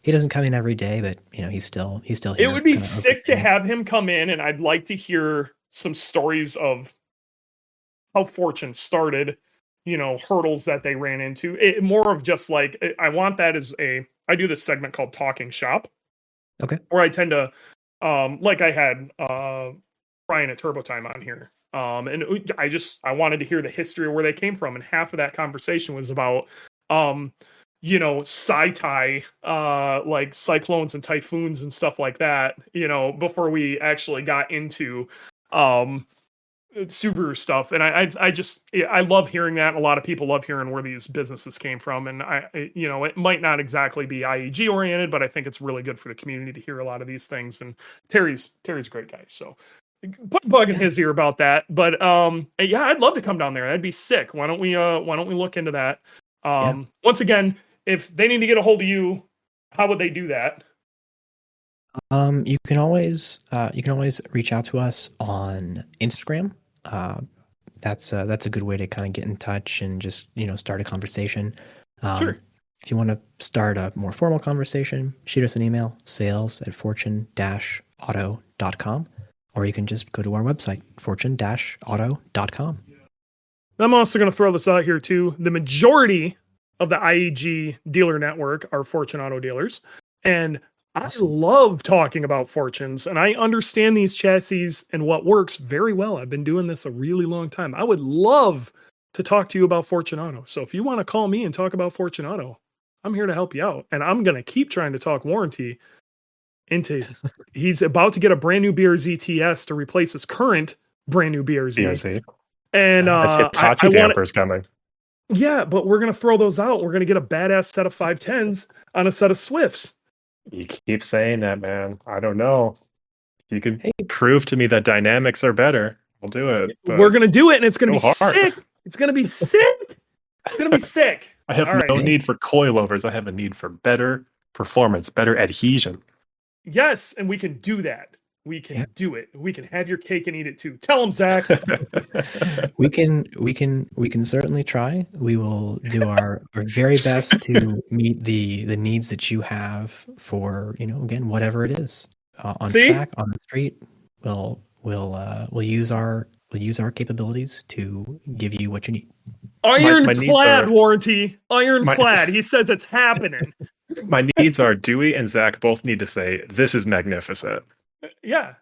he doesn't come in every day, but he's still here. It would be sick to have him come in, and I'd like to hear some stories of how Fortune started, hurdles that they ran into. More of just like, I want that as I do this segment called Talking Shop. Okay. Where I tend to, like I had Brian at Turbo Time on here. And I wanted to hear the history of where they came from. And half of that conversation was about, sci-tie, like cyclones and typhoons and stuff like that, before we actually got into Subaru stuff. And I love hearing that. A lot of people love hearing where these businesses came from. And it might not exactly be IAG oriented, but I think it's really good for the community to hear a lot of these things. And Terry's a great guy. So put a bug in his ear about that. But yeah, I'd love to come down there. That'd be sick. Why don't we look into that? Once again, if they need to get a hold of you, how would they do that? You can always reach out to us on Instagram. That's a good way to kind of get in touch and just start a conversation. Sure. If you want to start a more formal conversation, shoot us an email, sales@fortune-auto.com, or you can just go to our website, fortune-auto.com. I'm also going to throw this out here too. The majority of the IAG dealer network are Fortune Auto dealers. And awesome. I love talking about Fortunes, and I understand these chassis and what works very well. I've been doing this a really long time. I would love to talk to you about Fortune Auto. So if you want to call me and talk about Fortune Auto, I'm here to help you out. And I'm going to keep trying to talk warranty he's about to get a brand new BRZ TS to replace his current brand new BRZ. BRZ. And This Hitachi I want damper's coming. Yeah, but we're gonna throw those out. We're gonna get a badass set of 510s on a set of Swifts. You keep saying that, man. I don't know. You can Hey. prove to me that dynamics are better. We'll do it. We're gonna do it, and it's gonna be so hard. sick. It's gonna be sick. It's gonna be sick. I have All no right. need for coilovers. I have a need for better performance, better adhesion. Yes, and we can do that. We can Yeah. do it. We can have your cake and eat it too. Tell him, Zach. We can certainly try. We will do our very best to meet the needs that you have for, again, whatever it is. On See? track, on the street, we'll use our capabilities to give you what you need. my needs Ironclad are- warranty. Ironclad. He says it's happening. My needs are Dewey and Zach both need to say, this is magnificent. Yeah.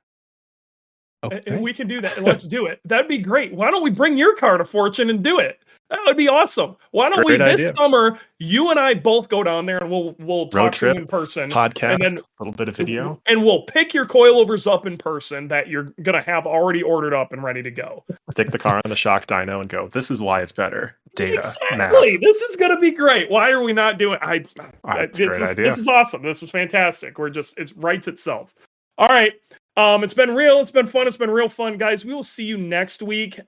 Okay. And we can do that. And let's do it. That'd be great. Why don't we bring your car to Fortune and do it? That would be awesome. Why don't we Great this idea. summer, you and I both go down there and we'll talk to trip, him in person. Podcast, and then, a little bit of video. And we'll pick your coilovers up in person that you're gonna have already ordered up and ready to go. Stick the car on the shock dyno and go, this is why it's better. Data. Exactly. Math. This is gonna be great. Why are we not doing That's a great idea. This is awesome. This is fantastic. It writes itself. All right. It's been real. It's been fun. It's been real fun, guys. We will see you next week.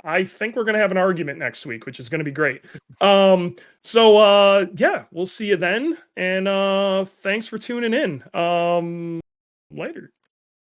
I think we're gonna have an argument next week, which is gonna be great. Yeah, we'll see you then. And thanks for tuning in. Later.